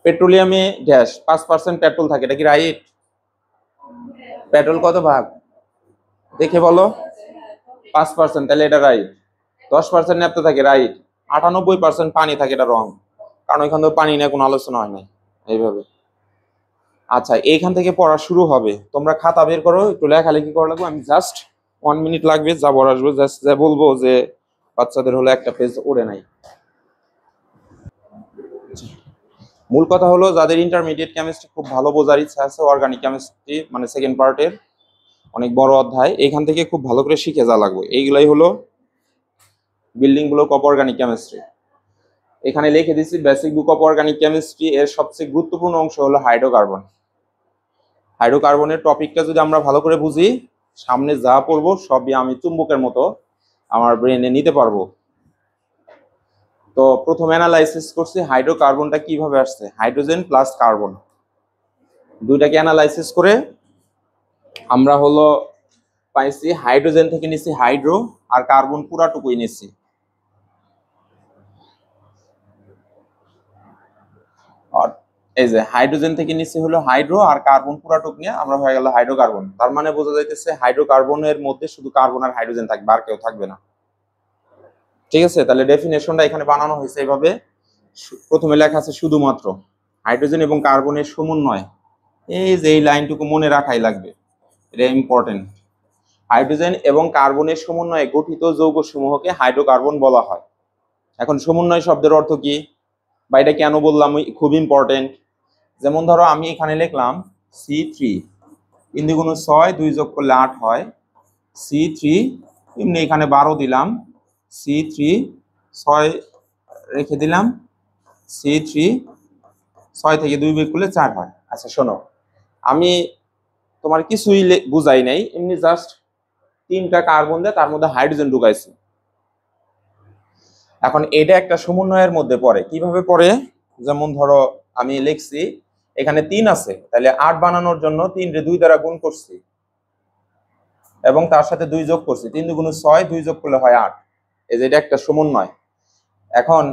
S1: পেট্রোলিয়ামে গ্যাস 5% পেট্রোল থাকে, এটা কি রাইট? পেট্রোল কত ভাগ দেখে বলো? 5%, তাহলে এটা রাইট। 10% ন্যাপথা থাকে, রাইট। 98% পানি থাকে, এটা রং, কারণ এখান থেকে পানি নিয়ে কোনো আলোচনা হয় নাই। এইভাবে। আচ্ছা, এইখান থেকে পড়া শুরু হবে। তোমরা খাতা বের করো, একটু লেখালেখি করা লাগবে। আমি জাস্ট 1 মিনিট লাগবে, যা বড় আসবো জাস্ট যা বলবো যে বাচ্চাদের হলো একটা পেজ ওড়ে নাই। মূল কথা হলো, যাদের ইন্টারমিডিয়েট কেমিস্ট্রি খুব ভালো বোঝার ইচ্ছা আছে, অর্গানিক কেমিস্ট্রি মানে সেকেন্ড পার্টের অনেক বড় অধ্যায়, এখান থেকে খুব ভালো করে শিখে যা লাগবে। এইগুলাই হলো building block of organic chemistry. এখানে লিখে দিচ্ছি basic book of organic chemistry, এর সবচেয়ে গুরুত্বপূর্ণ অংশ হলো হাইড্রোকার্বন। হাইড্রোকার্বনের টপিকটা যদি আমরা ভালো করে বুঝি, সামনে যা পড়বো সবই আমি চুম্বকের মতো আমার ব্রেনে নিতে পারবো। তো প্রথম অ্যানালাইসিস করছি হাইড্রোকার্বনটা কিভাবে আসছে, হাইড্রোজেন প্লাস কার্বন দুইটাকে অ্যানালাইসিস করে আমরা হলো পাইছি হাইড্রোজেন থেকে নিচ্ছি হাইড্রো, আর কার্বন পুরাটুকুই নিচ্ছি। আর এই যে হাইড্রোজেন থেকে নিচ্ছি হলো হাইড্রো, আর কার্বন পুরাটুক নিয়ে আমরা হয়ে গেল হাইড্রোকার্বন। তার মানে বোঝা যাইতেছে হাইড্রোকার্বনের মধ্যে শুধু কার্বন আর হাইড্রোজেন থাকবে, আর কেউ থাকবে না। ঠিক আছে, তাহলে ডেফিনেশনটা এখানে বানানো হয়েছে এইভাবে। প্রথমে লেখা আছে শুধুমাত্র হাইড্রোজেন এবং কার্বনের সমন্বয়। এই যে এই লাইনটুকু মনে রাখাই লাগবে, এটা ইম্পর্টেন্ট। হাইড্রোজেন এবং কার্বনের সমন্বয়ে গঠিত যৌগ সমূহকে হাইড্রোকার্বন বলা হয়। এখন সমন্বয় শব্দের অর্থ কি বা এটা কেন বললাম খুব ইম্পর্টেন্ট। যেমন ধরো আমি এখানে লিখলাম C3, 3 × 6, 2 যোগ করলে 8 হয়, C3, এমনি এখানে 12 দিলাম, C3, 6 রেখে দিলাম, C3, 6 থেকে 2 বিয়োগ করলে 4 হয়। আচ্ছা শোনো, আমি তোমার কিছুই বুঝাই নাই, এমনি জাস্ট 3টা কার্বন দিয়ে তার মধ্যে হাইড্রোজেন ঢুকাইছি। এখন এটা একটা সমন্বয়ের মধ্যে পড়ে। কিভাবে পড়ে? যেমন ধরো আমি লিখছি এখানে 3 আছে, তাহলে 8 বানানোর জন্য 3 রে 2 দ্বারা গুণ করছি এবং তার সাথে 2 যোগ করছি, 3 × 6, 2 যোগ করলে হয় 8। এই যে এটা একটা সমন্বয়। এখন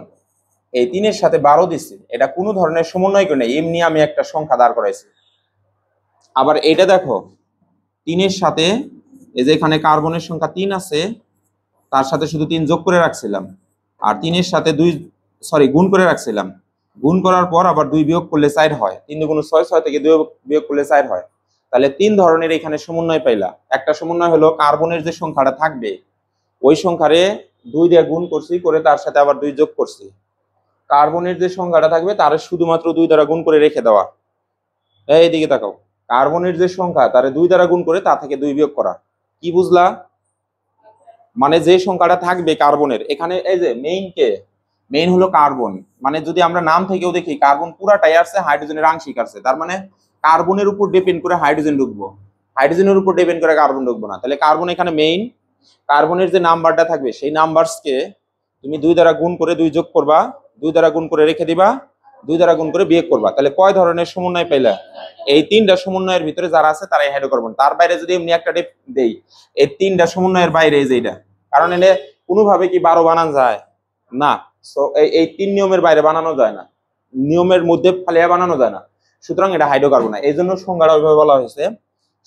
S1: এই 3 এর সাথে 12 দিচ্ছি, এটা কোনো ধরনের সমন্বয় করে নেই, এমনি আমি একটা সংখ্যা দাঁড় করাইছি। আবার এটা দেখো 3 এর সাথে এই যে এখানে কার্বনের সংখ্যা 3 আছে, তার সাথে শুধু 3 যোগ করে রাখছিলাম, আর 3 এর সাথে 2 গুণ করে রাখছিলাম। গুণ করার পর আবার 2 বিয়োগ করলে 4 হয়, 3 × 6, 6 থেকে 2 বিয়োগ করলে 4 হয়। তাহলে 3 ধরনের এখানে সমন্বয় পাইলা। একটা সমন্বয় হলো কার্বনের যে সংখ্যাটা থাকবে ওই সংখ্যারে 2 দিয়ে গুণ করছি, করে তার সাথে আবার 2 যোগ করছি। কার্বনের যে সংখ্যাটা থাকবে তার শুধুমাত্র 2 দ্বারা গুণ করে রেখে দেওয়া। এইদিকে তাকাও, কার্বনের যে সংখ্যা তারে 2 দ্বারা গুণ করে তা থেকে 2 বিয়োগ করা। কি বুঝলা? মানে যে সংখ্যাটা থাকবে কার্বনের, এখানে এই যে মেইন কে, মেইন হলো কার্বন, মানে যদি আমরা নাম থেকেও দেখি কার্বন পুরাটাই আসছে, হাইড্রোজেনের আংশিক আসছে, তার মানে কার্বনের উপর ডিপেন্ড করে হাইড্রোজেন ঢুকবো, হাইড্রোজেনের উপর ডিপেন্ড করে কার্বন ঢুকবো না। তাহলে কার্বন এখানে মেইন, কার্বনের যে নাম্বারটা থাকবে সেই নাম্বারসকে তুমি 2 দ্বারা গুণ করে 2 যোগ করবা, 2 দ্বারা গুণ করে রেখে দিবা, 2 দ্বারা গুণ করে বিয়োগ করবা। তাহলে কয় ধরনের সমন্বয় পাইলা? এই 3টা সমন্বয়ের ভিতরে যারা আছে তারাই হাইড্রোকার্বন। তার বাইরে যদি এমনি একটা দেই, এই 3টা সমন্বয়ের বাইরে এই যে এটা, কারণ এনে কোনোভাবে কি 12 বানানো যায় না। সো এই 3 নিয়মের বাইরে বানানো যায় না, নিয়মের মধ্যে ফালিয়া বানানো যায় না, সুতরাং এটা হাইড্রোকার্বন না। এই জন্য সংজ্ঞাটা ওইভাবে বলা হয়েছে,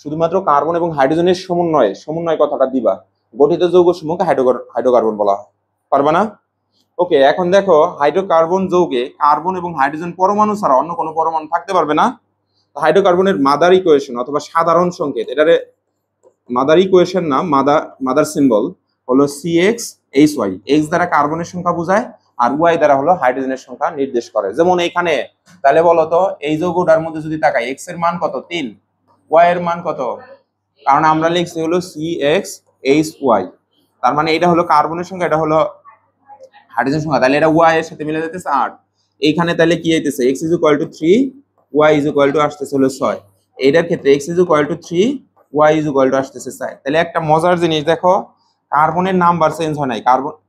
S1: শুধুমাত্র কার্বন এবং হাইড্রোজেনের সমন্বয়, সমন্বয় কথাটা দিবা, গঠিত যৌগ সমূহকে হাইড্রোকার্বন বলা হয়। পারবা না? ওকে, এখন দেখো হাইড্রোকার্বন যৌগে কার্বন এবং হাইড্রোজেন পরমাণু ছাড়া অন্য কোনো পরমাণু থাকতে পারবে না। হাইড্রোকার্বনের মাদার ইকুয়েশন অথবা সাধারণ সংকেত, এটারে মাদার ইকুয়েশন না, মাদার সিম্বল হলো CxHy। এক্স দ্বারা কার্বনের সংখ্যা বোঝায় আর ওয়াই দ্বারা হলো হাইড্রোজেনের সংখ্যা নির্দেশ করে। যেমন এইখানে তাহলে বলো তো এই যৌগটার মধ্যে যদি তাকাই, এক্স এর মান কত? 3, ওয়াই এর মান কত? কারণ আমরা লিখছি হলো CxHy, তার মানে এটা হলো কার্বনের সংখ্যা, এটা হলো হাইড্রোজেন সংখ্যা, তাহলে এটা ওয়াই এর সাথে মিলে যেতেছে 8। এইখানে তাহলে কি আইতেছে? x = 3, y = আসতেছে হলো 6। এইটার ক্ষেত্রে x = 3, y = আসতেছে 6। তাহলে একটা মজার জিনিস দেখো, কার্বনের নাম্বার চেঞ্জ হয় নাই,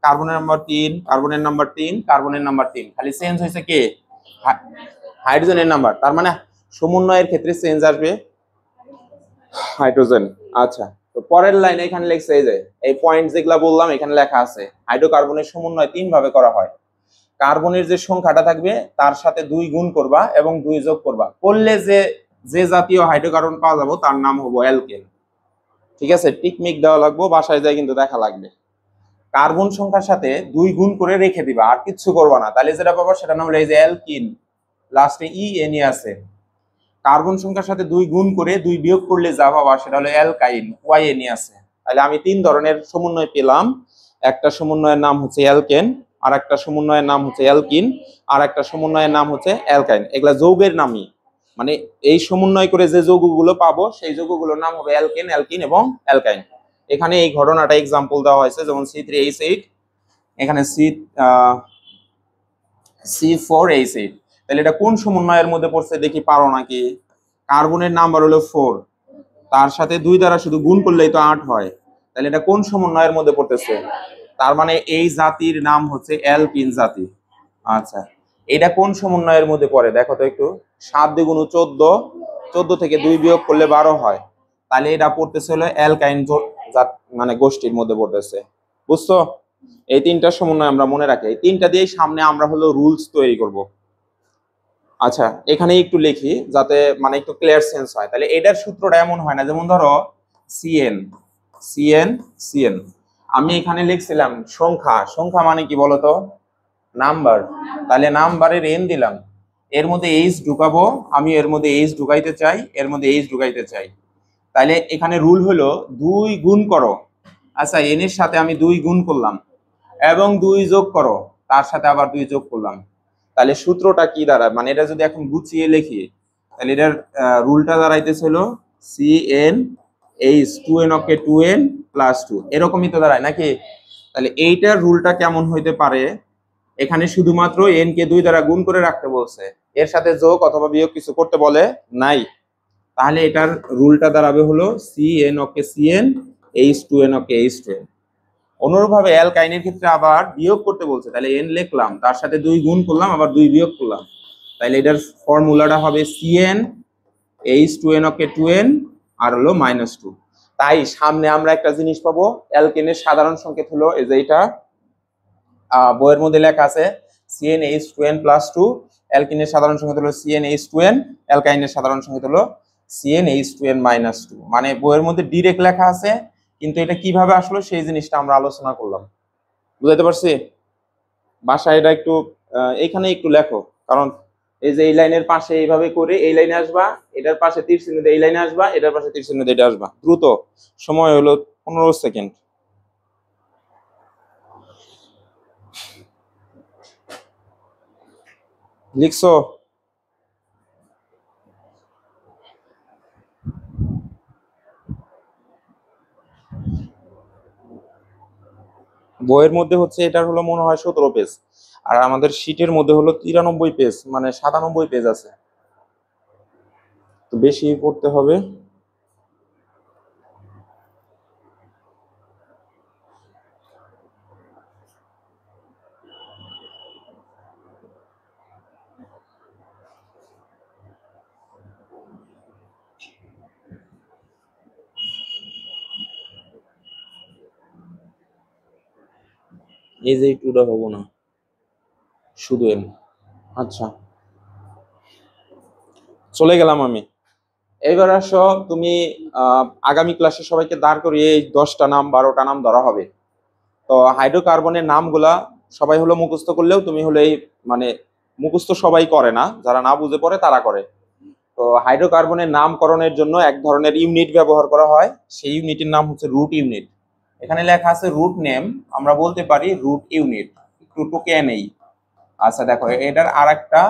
S1: কার্বনের নাম্বার 3, কার্বনের নাম্বার 3, কার্বনের নাম্বার 3, খালি চেঞ্জ হয়েছে কে? হাইড্রোজেনের নাম্বার। তার মানে সমন্বয়ের ক্ষেত্রে চেঞ্জ আসবে হাইড্রোজেন। আচ্ছা, তো পরের লাইনে এখানে লেখছে এই যে এই পয়েন্ট যেগুলা বললাম এখানে লেখা আছে, হাইড্রোকার্বনের সমন্বয় 3 ভাবে করা হয়। কার্বনের যে সংখ্যাটা থাকবে তার সাথে 2 গুণ করবা এবং 2 যোগ করবা, করলে যে যে জাতীয় হাইড্রোকার্বন পাওয়া যাবে তার নাম হবো অ্যালকেন। ঠিক আছে, টিকমিক দেওয়া লাগবে, বাসায় যায় কিন্তু দেখা লাগবে। কার্বন সংখ্যার সাথে 2 গুণ করে রেখে দিবা, আর কিছু করবা না, তাহলে যেটা পাবা সেটা নাম হলো এই যে অ্যালকিন, লাস্টে এন আছে। কার্বন সংখ্যার সাথে 2 গুণ করে 2 বিয়োগ করলে যা পাবা সেটা হলো অ্যালকাইন, এন আছে। তাহলে আমি 3 ধরনের সমন্বয় পেলাম, একটা সমন্বয়ের নাম হচ্ছে অ্যালকেন, আর একটা সমন্বয়ের নাম হচ্ছে অ্যালকিন, আর একটা সমন্বয়ের নাম হচ্ছে অ্যালকাইন। এগুলা যৌগের নামই, মানে এই সমন্বয় করে যে যৌগগুলো পাবো সেই যৌগগুলোর নাম হবে অ্যালকেন, অ্যালকিন এবং অ্যালকাইন। এখানে এই ঘটনাটা এক্সাম্পল দেওয়া হয়েছে, যেমন C3H8, এখানে C4H8। তাহলে এটা কোন সমন্বয়ের মধ্যে পড়ছে দেখি পারো নাকি? কার্বনের নাম্বার হলো 4, তার সাথে 2 দ্বারা শুধু গুণ করলেই তো 8 হয়, তাহলে এটা কোন সমন্বয়ের মধ্যে পড়তেছে? তার মানে এই জাতির নাম হচ্ছে অ্যালকিন জাতি। আচ্ছা, এটা কোন সমন্বয়ের মধ্যে পড়ে দেখো তো একটু। 7 × 14, 14 থেকে 2 বিয়োগ করলে 12 হয়, তাহলে এটা পড়তেছে হলো অ্যালকাইন মানে গোষ্ঠীর মধ্যে পড়তেছে। বুঝছো? এই 3টা সমন্বয় আমরা মনে রাখি, এই 3টা দিয়েই সামনে আমরা হলো রুলস তৈরি করব। আচ্ছা, এখানে একটু লিখি যাতে মানে একটু ক্লিয়ার সেন্স হয়। তাহলে এটার সূত্রটা এমন হয় না, যেমন ধরো সিএন সিএন সিএন, আমি এখানে লিখছিলাম সংখ্যা, সংখ্যা মানে কি বলতো? নাম্বার। তাহলে নাম্বারের এন দিলাম, এর মধ্যে এইচ ঢুকাবো, আমি এর মধ্যে এইচ ঢুকাইতে চাই, এর মধ্যে এইচ ঢুকাইতে চাই। তাহলে এখানে রুল হলো 2 গুণ করো। আচ্ছা, এন এর সাথে আমি 2 গুণ করলাম এবং 2 যোগ করো, তার সাথে আবার 2 যোগ করলাম। তাহলে সূত্রটা কি দাঁড়ায়, মানে এটা যদি এখন গুছিয়ে লিখি, তাহলে এটার রুলটা দাঁড়াইতেছে হলো CnH 2n ওকে 2n + 2, এরকমই তো দাঁড়ায় নাকি? তাহলে এইটার রুলটা কেমন হইতে পারে? এখানে শুধুমাত্র n কে 2 দ্বারা গুণ করে রাখতে বলছে, এর সাথে যোগ অথবা বিয়োগ কিছু করতে বলে নাই। তাহলে এটার রুলটা দাঁড়াবে হলো Cn ওকে Cn, H2n ওকে H2n। অনুরূপভাবে অ্যালকাইনের ক্ষেত্রে আবার বিয়োগ করতে বলছে, তাহলে n লিখলাম, তার সাথে 2 গুণ করলাম, আবার 2 বিয়োগ করলাম, তাহলে এটার ফর্মুলাটা হবে Cn H2n ওকে 2n আর হলো -2। তাই সামনে আমরা একটা জিনিস পাবো, অ্যালকেনের সাধারণ সংকেত হলো এই যে এটা বইয়ের মধ্যে লেখা আছে CnH2n + 2, অ্যালকিনের সাধারণ সংকেত হলো CnH2n, অ্যালকাইনের সাধারণ সংকেত হলো CnH2n - 2। মানে বইয়ের মধ্যে ডিরেক্ট লেখা আছে, কিন্তু এটা কিভাবে আসলো সেই জিনিসটা আমরা আলোচনা করলাম। বুঝাইতে পারছি? বাসায় এটা একটু এইখানে একটু লেখো, কারণ এই যে এই লাইনের পাশে এইভাবে করে এই লাইনে আসবা, এটার পাশে তীর চিহ্ন দিয়ে এই লাইনে আসবা, এটার পাশে তীর চিহ্ন দিয়ে এটা আসবা। দ্রুত, সময় হলো 15 সেকেন্ড। লিখছো? বইয়ের মধ্যে হচ্ছে এটার হলো মনে হয় 17 পেজ, আর আমাদের শীটের মধ্যে হলো 93 পেজ, মানে 97 পেজ আছে, তো বেশি পড়তে হবে। এই যে টুটা হবো না, শুধু এন। আচ্ছা, চলে গেলাম আমি। এবার আসো তুমি আগামী ক্লাসে সবাইকে দাঁড় করিয়ে এই 10টা নাম 12টা নাম ধরা হবে। তো হাইড্রোকার্বনের নামগুলা সবাই হলো মুখস্থ করলেও তুমি হলে এই মানে মুখস্থ সবাই করে না, যারা না বুঝে পড়ে তারা করে। তো হাইড্রোকার্বনের নামকরণের জন্য এক ধরনের ইউনিট ব্যবহার করা হয়, সেই ইউনিটের নাম হচ্ছে রুট ইউনিট। এখানে লেখা আছে রুট নেম, আমরা বলতে পারি রুট ইউনিট, একটু টুকে নেই। আচ্ছা দেখো, এটার আর একটা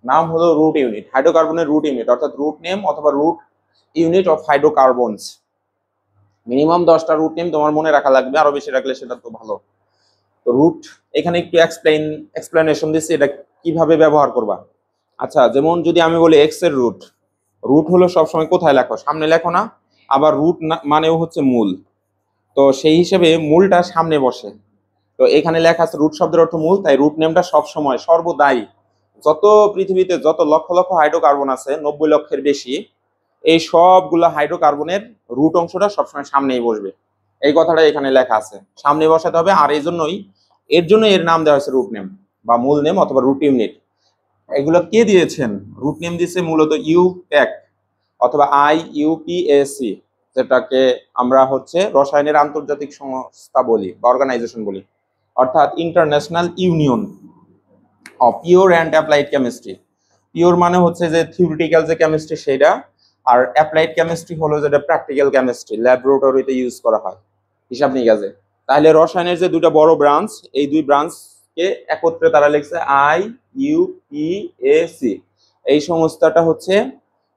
S1: নাম হলো রুট ইউনিট, হাইড্রোকার্বনের রুট ইউনিট, অর্থাৎ রুট নেম অথবা root unit of hydrocarbons. Minimum 10টা রুট নেম তোমার মনে রাখা লাগবে, আরো বেশি রাখলে সেটা তো ভালো। তো রুট এখানে একটু এক্সপ্লেনেশন দিচ্ছি এটা কিভাবে ব্যবহার করবা। আচ্ছা, যেমন যদি আমি বলি এক্স এর রুট, রুট হলো সবসময় কোথায় লেখো, সামনে লেখো না? আবার রুট মানেও হচ্ছে মূল, তো সেই হিসেবে মূলটা সামনে বসে। তো এখানে লেখা আছে রুট শব্দের অর্থ মূল, তাই রুট নেমটা সবসময় সর্বদাই যত পৃথিবীতে যত লক্ষ লক্ষ হাইড্রোকার্বন আছে, 90 লক্ষের বেশি, এই সবগুলো হাইড্রোকার্বনের রুট অংশটা সবসময় সামনেই বসবে। এই কথাটা এখানে লেখা আছে, সামনে বসাতে হবে। আর এর জন্য এর নাম দেওয়া হয়েছে রুট নেম বা মূল নেম অথবা রুট ইউনিট। এগুলো কে দিয়েছেন? রুট নেম দিয়েছে মূলত ইউপ্যাক অথবা IUPAC, যেটাকে আমরা হচ্ছে রসায়নের আন্তর্জাতিক সংস্থা বলি বা অর্গানাইজেশন বলি, অর্থাৎ international union of pure and applied chemistry. Pure মানে হচ্ছে যে থিওরিটিক্যাল যে কেমিস্ট্রি সেটা, আর অ্যাপ্লাইড কেমিস্ট্রি হলো যেটা প্র্যাকটিক্যাল কেমিস্ট্রি, ল্যাবরেটরিতে ইউজ করা হয় হিসাব নিকাজে। তাহলে রসায়নের যে দুটো বড় ব্রাঞ্চ, এই দুই ব্রাঞ্চকে একত্রে তারা লিখছে IUPAC। এই সংস্থাটা হচ্ছে,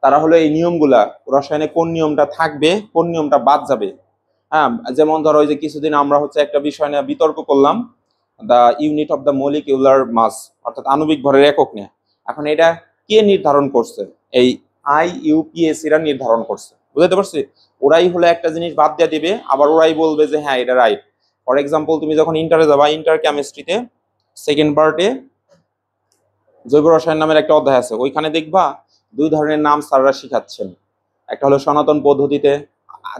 S1: তারা হলো এই নিয়মগুলা, রসায়নে কোন নিয়মটা থাকবে কোন নিয়মটা বাদ যাবে। হ্যাঁ, যেমন ধরো ওই যে কিছুদিন আমরা হচ্ছে একটা বিষয় নিয়ে বিতর্ক করলাম, the unit of the molecular mass, অর্থাৎ আণবিক ভরের একক নিয়ে। এখন এটা কে নির্ধারণ করছে? এই IUPAC রা নির্ধারণ করছে, বুঝতে পারছি? ওরাই হলো একটা জিনিস বাদ দিয়ে দিবে, আবার ওরাই বলবে যে হ্যাঁ এটা রাইট। ফর এক্সাম্পল, তুমি যখন ইন্টারে যাবা, ইন্টার কেমিস্ট্রিতে সেকেন্ড পার্টে জৈব রসায়ন নামের একটা অধ্যায় আছে, ওইখানে দেখবা দুই ধরনের নাম স্যাররা শিখাচ্ছেন। একটা হলো সনাতন পদ্ধতিতে,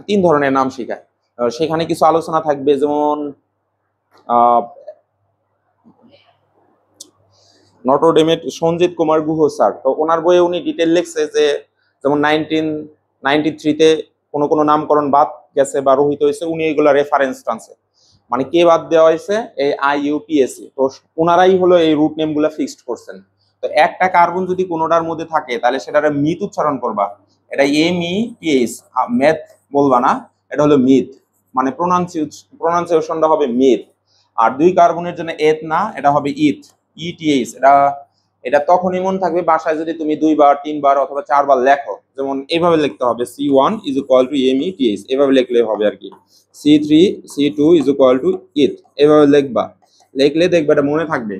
S1: 3 ধরনের নাম শিখায়। সেখানে কিছু আলোচনা থাকবে, যেমন নটরডেমের সঞ্জিত কুমার গুহ স্যার, তো ওনার বইয়ে উনি ডিটেল লিখছে যে যেমন 1993-তে কোনো কোনো নামকরণ বাদ গেছে বা রহিত হয়েছে, উনি এগুলো রেফারেন্স টানছে। মানে কে বাদ দেওয়া হয়েছে? এই IUPAC। তো ওনারাই হলো এই রুট নেম গুলা ফিক্সড করছেন। তো একটা কার্বন যদি কোনোটার মধ্যে থাকে তাহলে সেটার মিথ উচ্চারণ করবা, এটা METH, ম্যাথ বলবা না, এটা হলো মিথ, মানে প্রোনাউন্সিয়েশনটা হবে মিথ। আর 2 কার্বনের জন্য এথ না, এটা হবে ETH। এটা তখনই মনে থাকবে বাসায় যদি তুমি 2 বার 3 বার অথবা 4 বার লেখো। যেমন এইভাবে লিখতে হবে, C1 = METH, এভাবে লিখলে হবে আর কি। C3C2 = ETH, এভাবে লিখবা, লিখলে দেখবে এটা মনে থাকবে।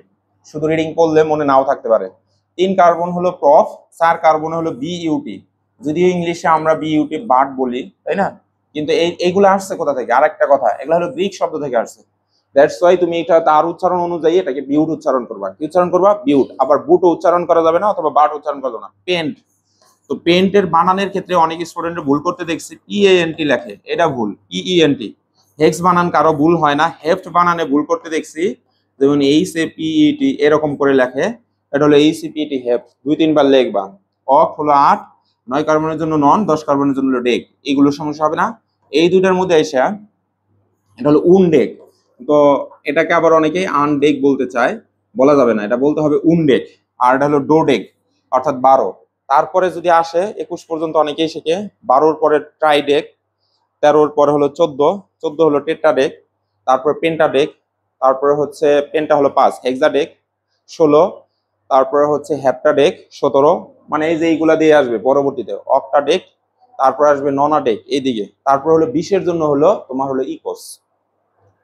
S1: শুধু রিডিং করলে মনে নাও থাকতে পারে। 3 কার্বন হলো প্রফ, 4 কার্বন হলো BUT। যদিও ইংলিশে আমরা BUT বাট বলি, তাই না? কিন্তু এইগুলো আসছে কোথা থেকে? আরেকটা কথা, এগুলো হলো গ্রিক শব্দ থেকে আসছে। দ্যাটস ওয়াই তুমি এটা তার উচ্চারণ অনুযায়ী এটাকে বিউট উচ্চারণ করবা। কি উচ্চারণ করবা? বিউট। আবার বুটও উচ্চারণ করা যাবে না, অথবা বাট উচ্চারণ করা যাবে না। পেন্ট, তো পেন্টের বানানের ক্ষেত্রে অনেক স্টুডেন্ট ভুল করতে দেখছি, PANT লেখে, এটা ভুল, PENT। হেক্স বানান কারো ভুল হয় না, হেফট বানানে ভুল করতে দেখছি, যেমন HAPET এরকম করে লেখে, এটা হলো HCPET হেফট। 2-3 বার লিখবা। অফ হলো 8, 9 কার্বনের জন্য নন, 10 কার্বনের জন্য ডেক, এগুলো সমস্যা হবে না। এই দুইটার মধ্যে এসে এটা হলো উনডেক, তো এটাকে আবার অনেকেই আনডেক বলতে চায়, বলা যাবে না, এটা বলতে হবে উনডেক। আর এটা হলো ডোডেক, অর্থাৎ 12। তারপরে যদি আসে 21 পর্যন্ত অনেকেই শেখে। 12-র পরে ট্রাইডেক, 13-র পরে হলো 14 হলো টেট্রাডেক, তারপরে পেন্টাডেক, তারপরে হচ্ছে পেন্টা হলো 5, হেক্সাডেক 16, তারপরে হচ্ছে হেপ্টাডেক 17, মানে এই যে এইগুলা দিয়ে আসবে পরবর্তীতে। অক্টাডেক, তারপর আসবে ননাডেক এইদিকে, তারপর হলো 20-এর জন্য হলো তোমার হলো ইকোস।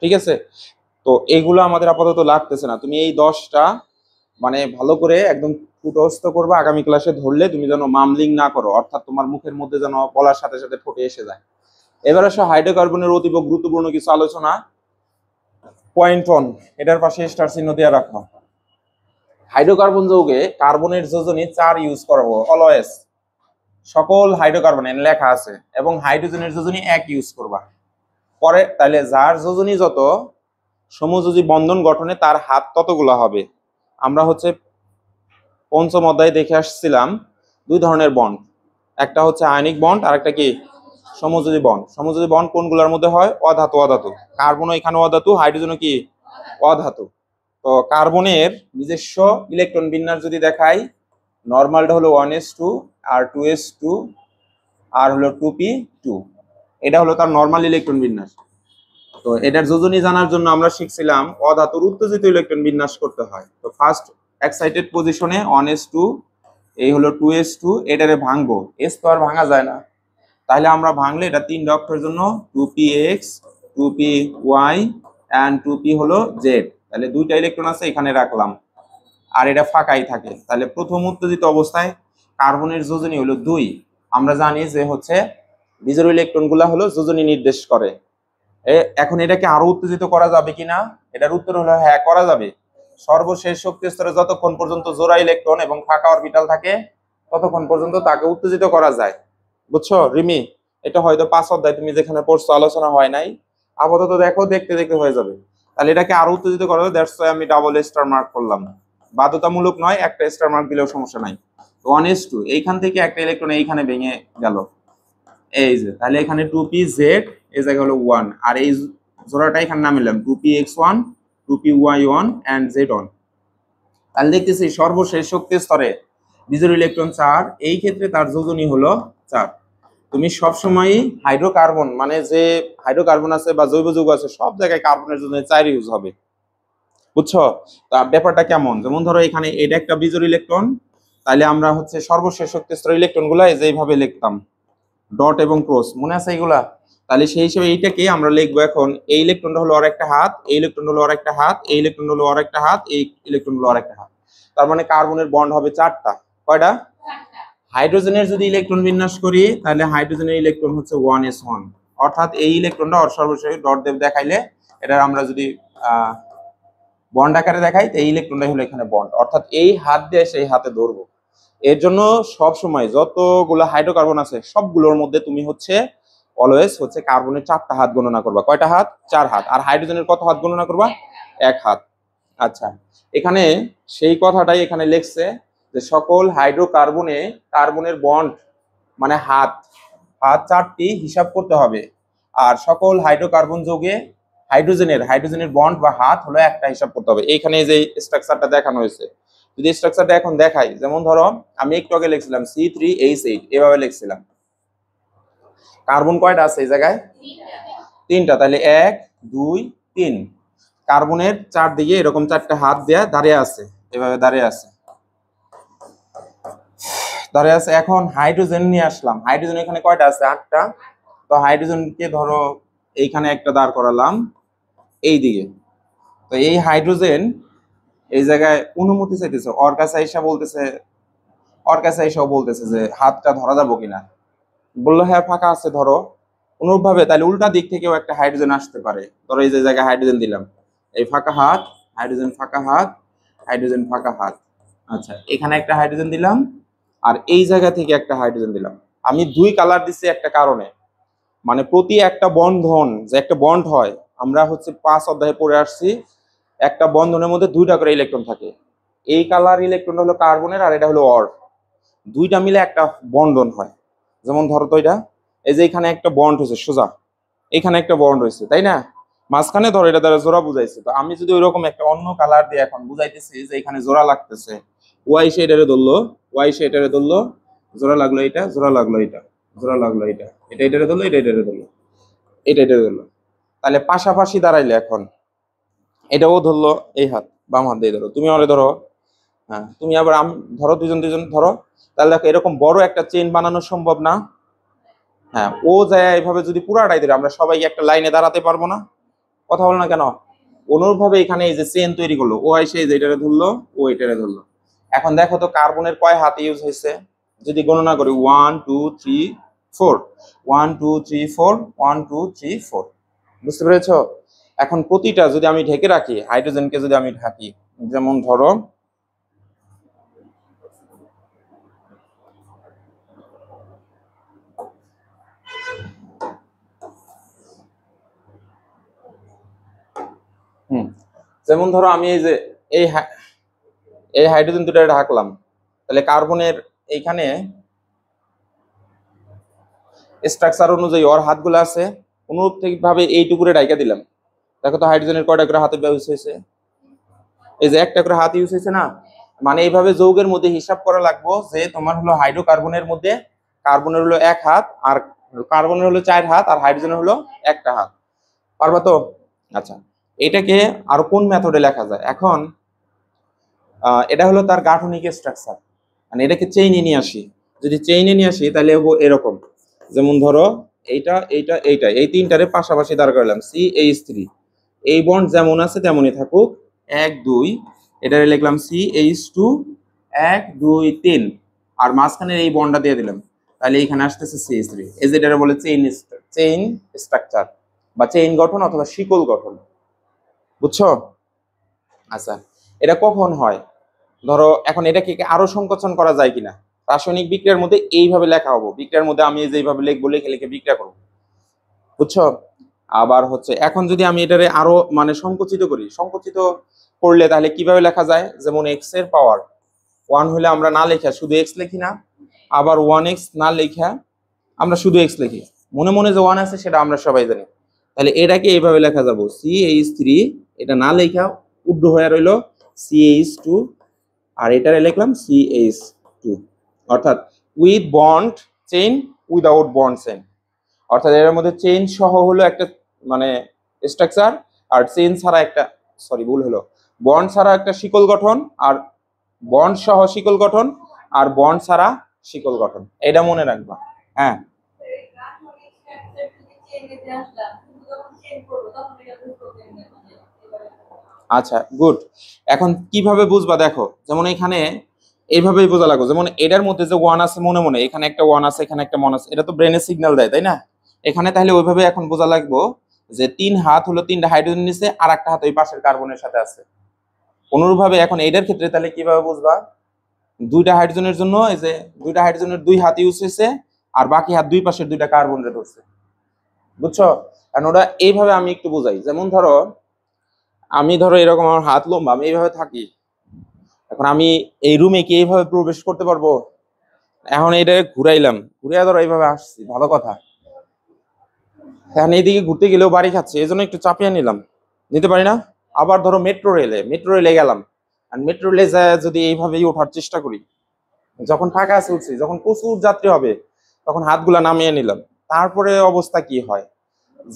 S1: ঠিক আছে? তো এগুলো আমাদের আপাতত লাগতেছে না। তুমি এই 10টা মানে ভালো করে একদম কুটস্থ করবে, আগামী ক্লাসে ধরলে তুমি যেন মামলিং না করো, অর্থাৎ তোমার মুখের মধ্যে যেন বলার সাথে সাথে ঠোঁটে এসে যায়। এবার আসো হাইড্রোকার্বনের অতীব গুরুত্বপূর্ণ কিছু আলোচনা। পয়েন্ট 1, এটার পাশে স্টার চিহ্ন দিয়ে রাখো। হাইড্রোকার্বন যৌগে কার্বনের যোজনী 4 ইউজ করবো অলওয়েজ। সকল হাইড্রোকার্বনে লেখা আছে, এবং হাইড্রোজেনের যোজনী 1 ইউজ করবা। পরে তাহলে যার যোজনী যত, সমযোজী বন্ধন গঠনে তার হাত ততগুলো হবে। আমরা হচ্ছে পঞ্চম অধ্যায়ে দেখে আসছিলাম 2 ধরনের বন্ড, একটা হচ্ছে আয়নিক বন্ড আর একটা কি সমযোজী বন্ড। সমযোজী বন্ড কোনগুলোর মধ্যে হয়? অধাতু অধাতু। কার্বনও এখানে অধাতু, হাইড্রোজেনও কি অধাতু। তো কার্বনের নিজস্ব ইলেকট্রন বিন্যাস যদি দেখাই, নর্মালটা হলো 1s2 আর 2s2 আর হলো 2p2, এটা হলো তার নর্মাল ইলেকট্রন বিন্যাস। তো এটার যোজনী জানার জন্য আমরা শিখছিলাম অধাতুর উত্তেজিত ইলেকট্রন বিন্যাস করতে হয়। তো ফার্স্ট এক্সাইটেড পজিশনে 1s2, এই হলো 2s2, এটারে ভাঙবো, এস তো আর ভাঙা যায় না, তাহলে আমরা ভাঙলে এটা 3 অক্ষরের জন্য 2px 2py and 2p হলো z। তাহলে 2টা ইলেকট্রন আছে, এখানে রাখলাম, আর এটা ফাঁকাই থাকে। তাহলে প্রথম উত্তেজিত অবস্থায় কার্বনের যোজনী হলো 2। আমরা জানি যে হচ্ছে বিজোড় ইলেকট্রন গুলা হলো যোজনী নির্দেশ করে। এখন এটাকে আরো উত্তেজিত করা যাবে কিনা? এটার উত্তর হলো হ্যাঁ, করা যাবে। সর্বশেষ শক্তি স্তরে যতক্ষণ পর্যন্ত জোড়া ইলেকট্রন এবং ফাঁকা অরবিটাল থাকে ততক্ষণ পর্যন্ত তাকে উত্তেজিত করা যায়। বুঝছো রিমি? এটা হয়তো 5 অধ্যায় তুমি যেখানে পড়ছো আলোচনা হয় নাই, আপাতত দেখো, দেখতে দেখতে হয়ে যাবে। তাহলে এটাকে আরো উত্তেজিত করা যাবে, দ্যাটস ওয়াই আমি ডাবল স্টার মার্ক করলাম। বাধ্যতামূলক নয়, একটা স্টার মার্ক দিলেও সমস্যা নাই। 1s2, এইখান থেকে একটা ইলেকট্রন এইখানে ভেঙে গেল, এই যে, তাহলে এখানে 2pz, এই জায়গায় হলো 1, আর এই জোড়াটা এখানে নামিলাম 2px1 2py1 and z1। তাহলে দেখতেছি সর্বশেষ শক্তি স্তরে বিজোড় ইলেকট্রন 4, এই ক্ষেত্রে তার যোজনী হলো 4। তুমি সবসময় হাইড্রোকার্বন মানে যে হাইড্রোকার্বন আছে বা জৈব যৌগ আছে সব জায়গায় কার্বনের জন্য 4 ইউজ হবে। বুঝছো? তা ব্যাপারটা কেমন? যেমন ধরো এখানে এটা একটা বিজোড় ইলেকট্রন, তাহলে আমরা হচ্ছে সর্বশেষ শক্তি স্তরের ইলেকট্রন গুলা এইভাবে লিখতাম, ডট এবং ক্রস, মনে আছে এগুলা? তাহলে সেই হিসেবে এইটাকে আমরা লিখবো এখন, এই ইলেকট্রনটা হলো আর একটা হাত, এই ইলেকট্রন হলো আর একটা হাত, এই ইলেকট্রন হলো আর একটা হাত, এই ইলেকট্রন হলো আর একটা হাত। তার মানে কার্বনের বন্ড হবে 4টা। কয়টা? হাইড্রোজেনের যদি ইলেকট্রন বিন্যাস করি, তাহলে হাইড্রোজেনের ইলেকট্রন হচ্ছে 1s1, অর্থাৎ এই ইলেকট্রনটা সর্বশেষ ডট দেব দেখাইলে, এটা আমরা যদি বন্ড আকারে দেখাই, এই ইলেকট্রনটাই হলো এখানে বন্ড, অর্থাৎ এই হাত দিয়ে সেই হাতে ধরবো। এর জন্য সব সময় যতগুলো হাইড্রোকার্বন আছে সবগুলোর মধ্যে তুমি হচ্ছে অলওয়েজ হচ্ছে কার্বনের 4টা হাত গণনা করবা। কয়টা হাত? 4 হাত। আর হাইড্রোজেনের কত হাত গণনা করবা? 1 হাত। আচ্ছা, এখানে সেই কথাটাই এখানে লিখছে যে সকল হাইড্রোকার্বনে কার্বনের বন্ড মানে হাত 4টি হিসাব করতে হবে, আর সকল হাইড্রোকার্বন যৌগে হাইড্রোজেনের বন্ড বা হাত হলো একটা হিসাব করতে হবে। এইখানে যে স্ট্রাকচারটা দেখানো হয়েছে, যদি স্ট্রাকচারটা এখন দেখাই, যেমন ধরো আমি একটু আগে লিখছিলাম C3H8, এভাবে লিখছিলাম। কার্বন কয়টা আছে এই জায়গায়? 3টা। তাহলে 1 2 3, কার্বনের চারদিকে এরকম 4টা হাত দেয়া দাঁড়িয়ে আছে, এভাবে দাঁড়িয়ে আছে। এখন হাইড্রোজেন নিয়ে আসলাম। হাইড্রোজেন এখানে কয়টা আছে? 8টা। তো হাইড্রোজেনকে ধরো এইখানে একটা দাঁড় করালাম এই দিকে। তো এই হাইড্রোজেন এই জায়গায় অনুমতি চাইতেছে, ওর কাছে এসেও বলতেছে যে হাতটা ধরা যাবো কিনা। বললো হ্যাঁ ফাঁকা আছে ধরো। অনুরূপভাবে তাহলে উল্টা দিক থেকেও একটা হাইড্রোজেন আসতে পারে। ধরো এই যে জায়গায় হাইড্রোজেন দিলাম, এই ফাঁকা হাত, হাইড্রোজেন ফাঁকা হাত, হাইড্রোজেন ফাঁকা হাত। আচ্ছা, এখানে একটা হাইড্রোজেন দিলাম, আর এই জায়গা থেকে একটা হাইড্রোজেন দিলাম। আমি 2 কালার দিচ্ছি একটা কারণে, মানে প্রতি একটা বন্ধন যে একটা বন্ড হয়, আমরা হচ্ছে 5 অধ্যায়ে পড়ে আসছি, একটা বন্ধনের মধ্যে 2টা করে ইলেকট্রন থাকে। এই কালার ইলেকট্রন হলো কার্বনের, আর এটা হলো অর, 2টা মিলে একটা বন্ধন হয়। যেমন ধরো তো এটা, এই যে এখানে একটা বন্ড হয়েছে সোজা, এখানে একটা বন্ড হয়েছে, তাই না? মাঝখানে ধরো এটা দ্বারা জোড়া বুঝাইছে। তো আমি যদি ওইরকম একটা অন্য কালার দিয়ে এখন বুঝাইতেছি যে এখানে জোড়া লাগতেছে, ওয়াই শেডারে ধরলো, জোড়া লাগলো এটা, জোড়া লাগলো এটা, জোড়া লাগলো এটা, এটারে ধরলো, এটারে ধরলো, এটারে ধরলো। তাহলে পাশাপাশি দাঁড়াইলে এখন এটাও ধরলো, এই হাত বাম হাত দিয়ে ধরো, তুমি ওরে ধরো, হ্যাঁ তুমি আবার ধরো, দুজন ধরো। তাহলে দেখো এরকম বড় একটা চেইন বানানো সম্ভব না? হ্যাঁ, ও যায় এইভাবে যদি পুরাটাই ধরে, আমরা সবাই একটা লাইনে দাঁড়াতে পারবো না? কথা বলো না কেন? অনুরূপভাবে এখানে এই যে চেইন তৈরি করলো, ও এসে এই যে এটারে ধরলো, ও এটারে ধরলো। এখন দেখো তো কার্বনের কয় হাত ইউজ হয়েছে, যদি গণনা করি 1 2 3 4, 1 2 3 4, 1 2 3 4, বুঝতে পেরেছো? এখন প্রতিটা যদি আমি ঢেকে রাখি, হাইড্রোজেনকে যদি আমি ঢাকি, যেমন ধরো যেমন ধরো আমি এই যে এই এই হাইড্রোজেন দুটো ঢাকলাম, তাহলে কার্বনের এইখানে স্ট্রাকচার অনুযায়ী ওর হাতগুলো আছে, অনুরূপ ভাবে এইটুকুরে ডাইকা দিলাম। দেখো তো হাইড্রোজেনের কয়টা করে হাতের ইউজ হয়েছে, এই যে একটা করে হাত ইউজ হয়েছে না। মানে এইভাবে যৌগের মধ্যে হিসাব করা লাগবো যে তোমার হলো হাইড্রোকার্বনের মধ্যে কার্বনের হলো 1 হাত, আর কার্বনের হলো 4 হাত, আর হাইড্রোজেনের হলো 1টা হাত। পারবা তো? আচ্ছা, এটাকে আর কোন মেথডে লেখা যায়? এখন এটা হলো তার গাঠনিক স্ট্রাকচার, মানে এটাকে চেইনে নিয়ে আসি। যদি চেইনে নিয়ে আসি তাহলে এরকম, যেমন ধরো এইটা এইটা এইটা, এই তিনটারে পাশাপাশি দাঁড় করালাম, CH3, এই বন্ড যেমন আছে তেমনই থাকুক, 1 2, এটারে লিখলাম CH2, 1 2 3, আর মাঝখানের এই বন্ডটা দিয়ে দিলাম, তাহলে এখানে আসতেছে CH3। এই যে এটারে বলে চেইন স্ট্রাকচার বা চেইন গঠন অথবা শিকল গঠন, বুঝছো? আচ্ছা, এটা কখন হয়? ধরো এখন এটাকে আরো সংকোচন করা যায় কিনা, রাসায়নিক বিক্রিয়ার মধ্যে এইভাবে লেখা হবো, বিক্রিয়ার মধ্যে আমি যেইভাবে লিখবো, লিখে লিখে বিক্রিয়া করবো, বুঝছো? আবার হচ্ছে এখন যদি আমি এটারে আরো মানে সংকুচিত করি, সংকুচিত করলে তাহলে কিভাবে লেখা যায়? যেমন x এর পাওয়ার 1 হলে আমরা না লেখা শুধু x লিখি না, আবার 1x না লেখা আমরা শুধু x লিখি, মনে মনে যে 1 আছে সেটা আমরা সবাই জানি। তাহলে এটাকে এইভাবে লেখা যাবো, CH3, এটা না লেখা উর্ধ হয়ে রইলো CH2, আর এটারে লিখলাম CH2, অর্থাৎ with bond chain without bond chain, অর্থাৎ এর মধ্যে চেইন সহ হলো একটা মানে স্ট্রাকচার, আর চেইন ছাড়া একটা, সরি ভুল হলো, বন্ড ছাড়া একটা শিকল গঠন, আর বন্ড সহ শিকল গঠন, আর বন্ড ছাড়া শিকল গঠন, এটা মনে রাখবা। হ্যাঁ, আচ্ছা গুড। এখন কিভাবে বুঝবা দেখো, যেমন এখানে এইভাবেই বোঝা লাগবে, যেমন এটার মধ্যে যে 1 আছে মনে মনে, এখানে একটা 1 আছে, এখানে একটা 1 আছে, এটা তো ব্রেনে সিগন্যাল দেয়, তাই না? এখানে তাহলে ওইভাবে এখন বোঝা লাগবো যে 3 হাত হলো 3টা হাইড্রোজেন নিচে, আর একটা হাত ওই পাশের কার্বনের সাথে আছে। অনুরূপভাবে এখন এটার ক্ষেত্রে তাহলে কিভাবে বুঝবা? 2টা হাইড্রোজেনের জন্য এই যে 2টা হাইড্রোজেনের 2 হাত ইউজ হয়েছে, আর বাকি হাত দুই পাশের 2টা কার্বনের ধরছে, বুঝছো? কারণ ওটা এইভাবে আমি একটু বুঝাই, যেমন ধরো আমি ধরো এরকম আমার হাত লম্বা, আমি এইভাবে থাকি, এখন আমি এই রুমে কি এইভাবে প্রবেশ করতে পারবো? এখন এটা ঘুরাইলাম, ঘুরিয়ে ধরো এইভাবে আসছি, ভালো কথা। এখন এইদিকে ঘুরতে গেলেও বাড়ি খাচ্ছে, এই জন্য একটু চাপিয়ে নিলাম, নিতে পারি না? আবার ধরো মেট্রো রেলে গেলাম, আর মেট্রো রেলে যায় যদি এইভাবেই ওঠার চেষ্টা করি, যখন ফাঁকা আছে উঠছি, যখন প্রচুর যাত্রী হবে তখন হাতগুলা নামিয়ে নিলাম, তারপরে অবস্থা কি হয়?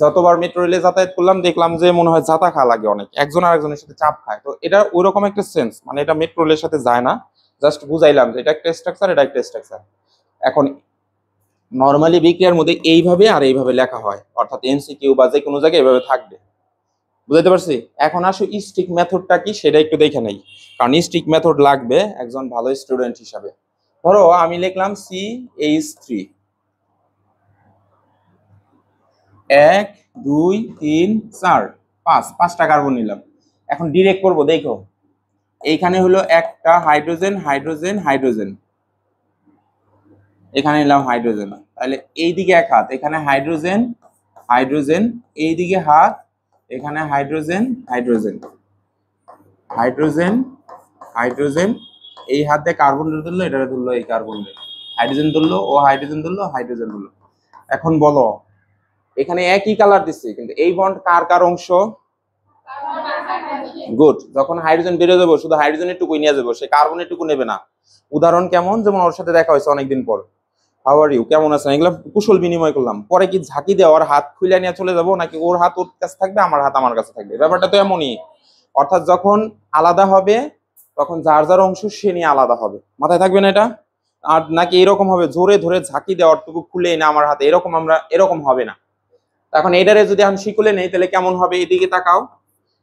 S1: যতবার মেট্রো রেলে যাতায়াত করলাম দেখলাম যে মনে হয় যাতা খাওয়া লাগে অনেক, একজন আরেকজনের সাথে চাপ খায়, তো এটা ওইরকম একটা সেন্স, মানে এটা মেট্রো রেলের সাথে যায় না, জাস্ট বুঝাইলাম যে এটা একটা স্ট্রাকচার, এটা একটা স্ট্রাকচার। এখন নর্মালি বিক্রিয়ার মধ্যে এইভাবে আর এইভাবে লেখা হয়, অর্থাৎ এমসিকিউ বা যে কোনো জায়গায় এইভাবে থাকবে, বুঝতে পারছি? এখন আসো স্টিক মেথডটা কি সেটা একটু দেখে নেই, কারণ স্টিক মেথড লাগবে একজন ভালো স্টুডেন্ট হিসাবে। ধরো আমি লিখলাম CH3, 1 2 3 4 5, 5টা কার্বন নিলাম। এখন ডিরেক্ট করব, দেখো এইখানে হলো একটা হাইড্রোজেন হাইড্রোজেন হাইড্রোজেন, এখানে নিলাম হাইড্রোজেন, তাহলে এইদিকে 1 হাত, এখানে হাইড্রোজেন হাইড্রোজেন, এইদিকে হাত, এখানে হাইড্রোজেন হাইড্রোজেন হাইড্রোজেন হাইড্রোজেন, এই হাতে কার্বন ধরলো, এটা ধরলো এই কার্বন, হাইড্রোজেন ধরলো, ও হাইড্রোজেন ধরলো, হাইড্রোজেন ধরলো। এখন বলো এখানে একই কালার দিচ্ছে, কিন্তু এই বন্ড কার কার অংশ? গুড। যখন হাইড্রোজেন বেরিয়ে যাবো শুধু হাইড্রোজেনের টুকুই নিয়ে যাবো, সে কার্বনের টুকু নেবে না। উদাহরণ কেমন, যেমন ওর সাথে দেখা হয়েছে অনেকদিন পর, হাউ আর ইউ, কেমন আছেন, এগুলো কুশল বিনিময় করলাম, পরে কি ঝাঁকি দিয়ে ওর হাত খুলে নিয়ে চলে যাবো, নাকি ওর হাত ওর কাছে থাকবে, আমার হাত আমার কাছে থাকবে? ব্যাপারটা তো এমনই, অর্থাৎ যখন আলাদা হবে তখন যার যার অংশ সে নিয়ে আলাদা হবে, মাথায় থাকবে না এটা? আর নাকি এরকম হবে জোরে ধরে ঝাঁকি দেওয়ার টুকু খুলে না আমার হাতে, এরকম আমরা এরকম হবে না। এখন এটারে যদি আমি শিকলে নেই তাহলে কেমন হবে? এদিকে তাকাও,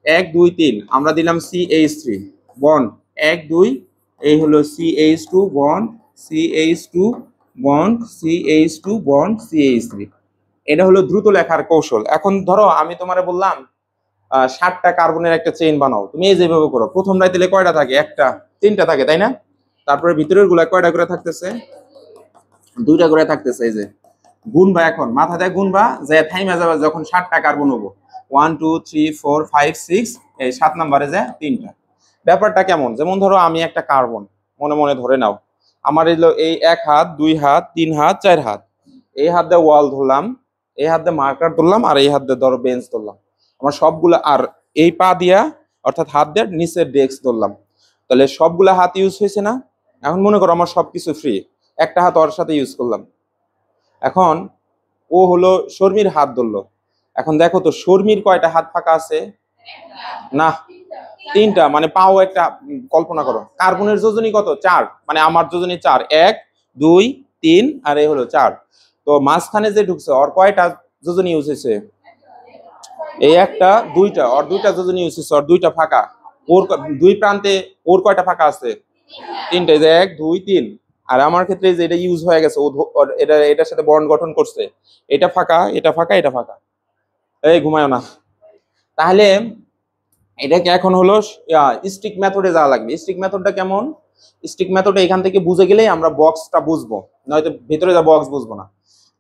S1: 1 2 3 আমরা দিলাম CH3 বন্ড 1 2 এই হলো CH2 bond CH2 bond CH2 bond CH3। এটা হলো দ্রুত লেখার কৌশল। এখন ধরো আমি তোমারে বললাম 60টা কার্বনের একটা চেইন বানাও, তুমি এই যেভাবে করো। প্রথম রাইতেলে কয়টা থাকে? একটা, তিনটা থাকে, তাই না? তারপরে ভিতরের গুলা কয়টা করে থাকতেছে? দুইটা করে থাকতেছে। এই যে গুনবা, এখন মাথা দিয়ে গুনবা, যে থাইমা যাবে যখন 60টা কার্বন হবো। 1 2 3 4 5 6, এই 7 নম্বরে যে তিনটা। ব্যাপারটা কেমন? যেমন ধরো আমি একটা কার্বন মনে মনে ধরে নাও, আমার এই 1 হাত 2 হাত 3 হাত 4 হাত, এই হাত দিয়ে ওয়াল ধরলাম, এই হাত দিয়ে মার্কার ধরলাম, আর এই হাত দিয়ে ধরো বেঞ্চ ধরলাম। আমার সবগুলা, আর এই পা দিয়া অর্থাৎ হাত দিয়ে নিচের ডেস্ক ধরলাম। তাহলে সবগুলা হাত ইউজ হয়েছে না? এখন মনে করো আমার সবকিছু ফ্রি, একটা হাত ওর সাথে ইউজ করলাম। এখন ও হলো শর্মির হাত ধরলো। এখন দেখো তো শর্মির কয়টা হাত ফাঁকা আছে? না, তিনটা, মানে পাও একটা। কল্পনা করো কার্বনের যোজনী কত? 4, মানে আমার যোজনী 4, 1 2 3 আর এই হলো 4। তো মাঝখানে যে ঢুকছে ওর কয়টা যোজনী ইউজ হয়েছে? এই একটা, দুইটা, ওর দুইটা যোজনী ইউজ হয়েছে, ওর দুইটা ফাঁকা। ওর দুই প্রান্তে ওর কয়টা ফাঁকা আছে? তিনটা, যে 1 2 3। আর আমার ক্ষেত্রে যে এটা ইউজ হয়ে গেছে, এটা এটার সাথে বন্ড গঠন করছে, এটা ফাঁকা, এটা ফাঁকা, এটা ফাঁকা। এই ঘুমায় না। তাহলে এটাকে এখন হলো স্টিক মেথডে যাওয়া লাগবে। স্টিক মেথডটা কেমন? স্টিক মেথডে এখান থেকে বুঝে গেলেই আমরা বক্সটা বুঝবো, নয়তো ভেতরে যা বক্স বুঝবো না।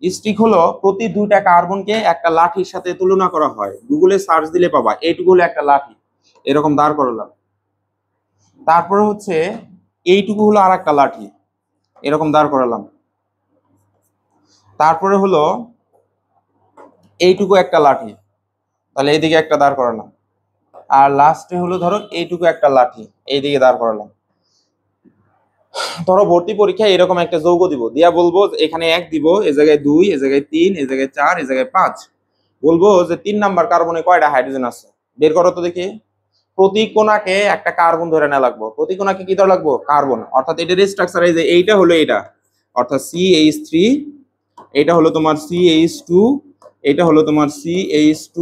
S1: স্টিক হলো প্রতি দুইটা কার্বনকে একটা লাঠির সাথে তুলনা করা হয়। গুগলে সার্চ দিলে পাবা, এইটুকু হলো একটা লাঠি, এরকম দাঁড় করলাম। তারপরে হচ্ছে এইটুকু হলো আর একটা লাঠি, এরকম দাঁড় করালাম। তারপরে হলো এইটুকু একটা লাঠি, তাহলে এইদিকে একটা দাঁড় করালাম। আর লাস্টে হলো ধরো এইটুকু একটা লাঠি, এইদিকে দাঁড় করালাম। ধরো ভর্তি পরীক্ষায় এরকম একটা যৌগ দিব, দিয়া বলবো এখানে 1 দিব, এ জায়গায় 2, এ জায়গায় 3, এ জায়গায় 4, এ জায়গায় 5। বলবো যে 3 নাম্বার কার্বনে কয়টা হাইড্রোজেন আছে, বের করো তো দেখি। প্রতি কোণাকে একটা কার্বন ধরে নেওয়া লাগবে। প্রতি কোণাকে কি ধরে লাগবো? কার্বন। অর্থাৎ এটার স্ট্রাকচার এই যে এইটা হলো এটা, অর্থাৎ CH3, এটা হলো তোমার CH2, এটা হলো তোমার CH2,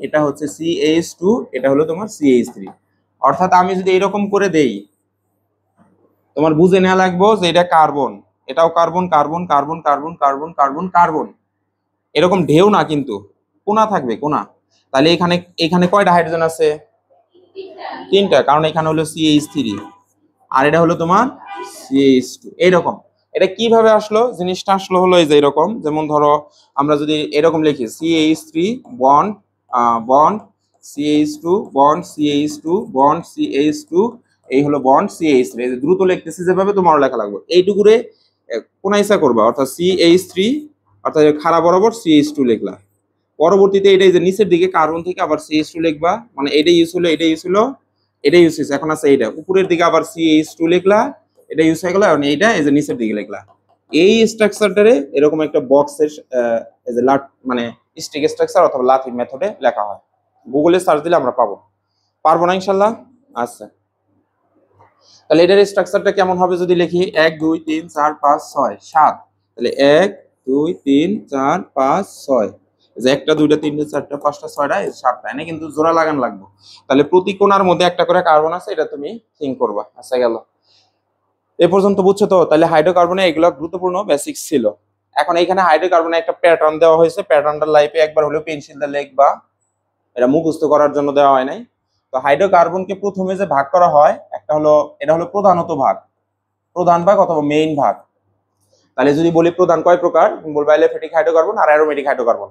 S1: এটা হচ্ছে CH2, এটা হলো তোমার CH3। অর্থাৎ আমি যদি এরকম করে দেই, তোমার বুঝে নেওয়া লাগবে যে এটা কার্বন, এটাও carbon, carbon carbon carbon carbon carbon carbon. এরকম ঢেউ না কিন্তু, কোণা থাকবে, কোণা। তাহলে এখানে এখানে কয়টা হাইড্রোজেন আছে? তিনটা, কারণ এখানে হলো CH3 আর এটা হলো তোমার CH2। এইরকম এটা কিভাবে আসলো? জিনিসটা আসলো হলো এই যে এরকম। যেমন ধরো আমরা যদি এরকম লিখি CH3 bond bond CH2 bond CH2 bond CH2, এই হলো বন্ড CH3। এই যে দ্রুত লিখতেছি যেভাবে তোমারও লেখা লাগবে। এইটুকুরে কোন ইচ্ছা করবা, অর্থাৎ CH3, অর্থাৎ খাড়া বরাবর CH2 লিখলা। পরবর্তীতে এটাই যে নিচের দিকে কার্বন থেকে আবার CH2 লিখবা, মানে এটা ইউজ হলো, এটা ইউজ হলো, এটা ইউজ হয়েছে। এখন আছে এইটা উপরের দিকে আবার CH2 লিখলা, এটা ইউজ হয়ে গেল। এখন এইটা এই যে নিচের দিকে লিখলা। এই স্ট্রাকচারটারে এরকম একটা বক্সের এই যে লাট, মানে স্টিক স্ট্রাকচার অথবা লাথি মেথডে লেখা হয়। গুগলে সার্চ দিলে আমরা পাবো। পারবো না ইনশাল্লাহ? আচ্ছা, তাহলে এটার স্ট্রাকচারটা কেমন হবে যদি লিখি 1 2 3 4 5 6 7। তাহলে 1 2 3 4 5 6, যে একটা, দুইটা, তিনটা, চারটা, পাঁচটা, ছয়টা, 7টা, এনে কিন্তু জোড়া লাগান লাগবে। তাহলে প্রতি কোণার মধ্যে একটা করে কার্বন আছে, এটা তুমি থিঙ্ক করবা। আচ্ছা গেল, এ পর্যন্ত বুঝছো তো? তাহলে হাইড্রোকার্বনে এগুলো গুরুত্বপূর্ণ বেসিক্স ছিল। এখন এইখানে হাইড্রোকার্বনে একটা প্যাটার্ন দেওয়া হয়েছে, প্যাটার্নটা লাইফে একবার হলেও পেন্সিল দিয়ে লিখবা, এটা মুখস্থ করার জন্য দেওয়া হয় নাই। তো হাইড্রোকার্বনকে প্রথমে যে ভাগ করা হয়, একটা হলো, এটা হলো প্রধানত ভাগ, প্রধান ভাগ অথবা মেইন ভাগ। তাহলে যদি বলি প্রধান কয় প্রকার, বলবো অ্যালিফ্যাটিক হাইড্রোকার্বন আর অ্যারোমেটিক হাইড্রোকার্বন।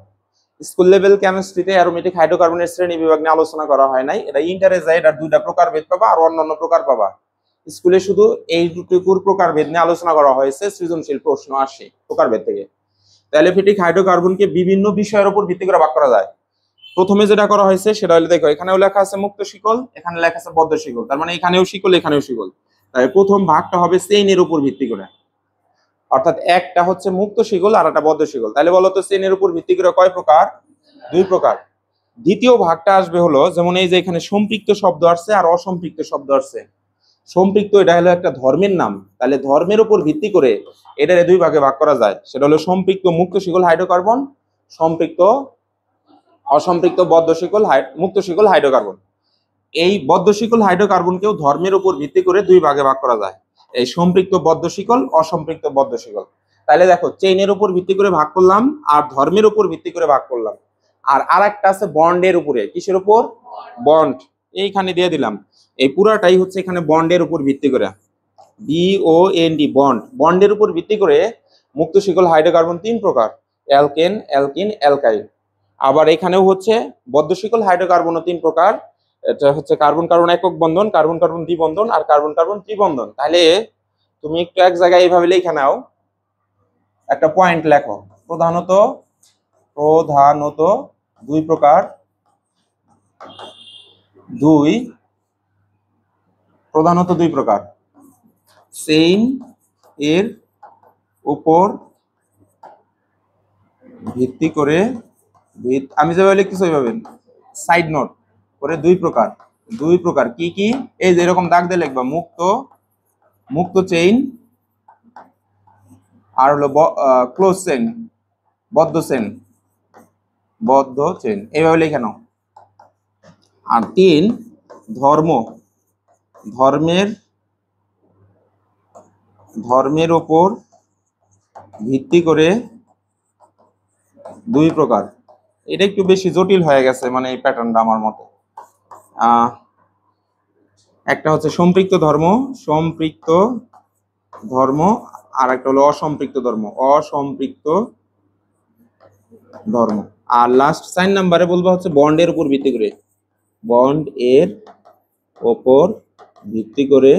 S1: স্কুল লেভেল কেমিস্ট্রিতে অ্যারোমেটিক হাইড্রোকার্বনের শ্রেণী বিভাগ নিয়ে আলোচনা করা হয় নাই। এটা ইন্টারে যায়, এটা দুইটা প্রকার ভেদ পাবা আর অন্যান্য প্রকার পাবা। স্কুলে শুধু এই দুটুকুর প্রকার ভেদ নিয়ে আলোচনা করা হয়েছে, সৃজনশীল প্রশ্ন আসে প্রকার ভেদ থেকে। অ্যালিফ্যাটিক হাইড্রোকার্বনকে বিভিন্ন বিষয়ের উপর ভিত্তি করে ভাগ করা যায়। প্রথমে যেটা করা হয়েছে সেটা হলো, দেখো এখানেও লেখা আছে মুক্ত শিকল, এখানে লেখা আছে বদ্ধ শিকল, তার মানে এখানেও শিকল, এখানেও শিকল। তাই প্রথম ভাগটা হবে চেইনের উপর ভিত্তি করে, অর্থাৎ একটা হচ্ছে মুক্ত শিকল আর একটা বদ্ধ শিকল। তাহলে বলো তো চেইনের উপর ভিত্তি করে কয় প্রকার? 2 প্রকার। দ্বিতীয় ভাগটা আসবে হলো, যেমন এই যে এখানে সম্পৃক্ত শব্দ আসছে আর অসম্পৃক্ত শব্দ আসছে। সম্পৃক্ত এটা হলো একটা ধর্মের নাম, তাহলে ধর্মের উপর ভিত্তি করে এটারে 2 ভাগে ভাগ করা যায়। সেটা হলো সম্পৃক্ত মুক্ত শিকল হাইড্রোকার্বন, সম্পৃক্ত অসম্পৃক্ত বদ্ধ শিকল মুক্ত শিকল হাইড্রোকার্বন। এই বদ্ধ শিকল হাইড্রোকার্বনকেও ধর্মের উপর ভিত্তি করে দুই ভাগে ভাগ করা যায়, এই সম্পৃক্ত বদ্ধ শিকল, অসম্পৃক্ত বদ্ধ শিকল। তাহলে দেখো চেইনের উপর ভিত্তি করে ভাগ করলাম আর ধর্মের উপর ভিত্তি করে ভাগ করলাম, আর আরেকটা আছে বন্ডের উপরে। কিসের উপর? বন্ড। এইখানে দিয়ে দিলাম, এই পুরাটাই হচ্ছে এখানে বন্ডের উপর ভিত্তি করে, BOND বন্ড। বন্ডের উপর ভিত্তি করে মুক্ত শিকল হাইড্রোকার্বন তিন প্রকার, অ্যালকেন, অ্যালকিন, অ্যালকাইল। আবার এখানেও হচ্ছে বদ্ধ শিকল হাইড্রোকার্বনও তিন প্রকার, এটা হচ্ছে কার্বন কার্বন একক বন্ধন, কার্বন কার্বন দ্বিবন্ধন আর কার্বন কার্বন ত্রিবন্ধন। তাহলে তুমি একটু এক জায়গায় এইভাবে লিখে নাও, একটা পয়েন্ট লেখো। প্রধানত দুই প্রকার, প্রধানত দুই প্রকার চেইন এর উপর ভিত্তি করে, আমি যেভাবে লিখতেছি ওইভাবে সাইড নোট করে দুই প্রকার কি কি? এই যে এরকম দাগ দিয়ে লিখবা, মুক্ত চেইন আর হলো ক্লোজ চেইন, বদ্ধ চেইন, এইভাবে লিখে নাও। আর তিন, ধর্মের উপর ভিত্তি করে দুই প্রকার। এটা একটু বেশি জটিল হয়ে গেছে, মানে এই প্যাটার্নটা আমার মতে। একটা হচ্ছে সম্পৃক্ত ধর্ম, আর একটা হলো অসম্পৃক্ত ধর্ম। আর লাস্ট 4 নাম্বারে বলবো হচ্ছে বন্ডের উপর ভিত্তি করে, বন্ড এর উপর ভিত্তি করে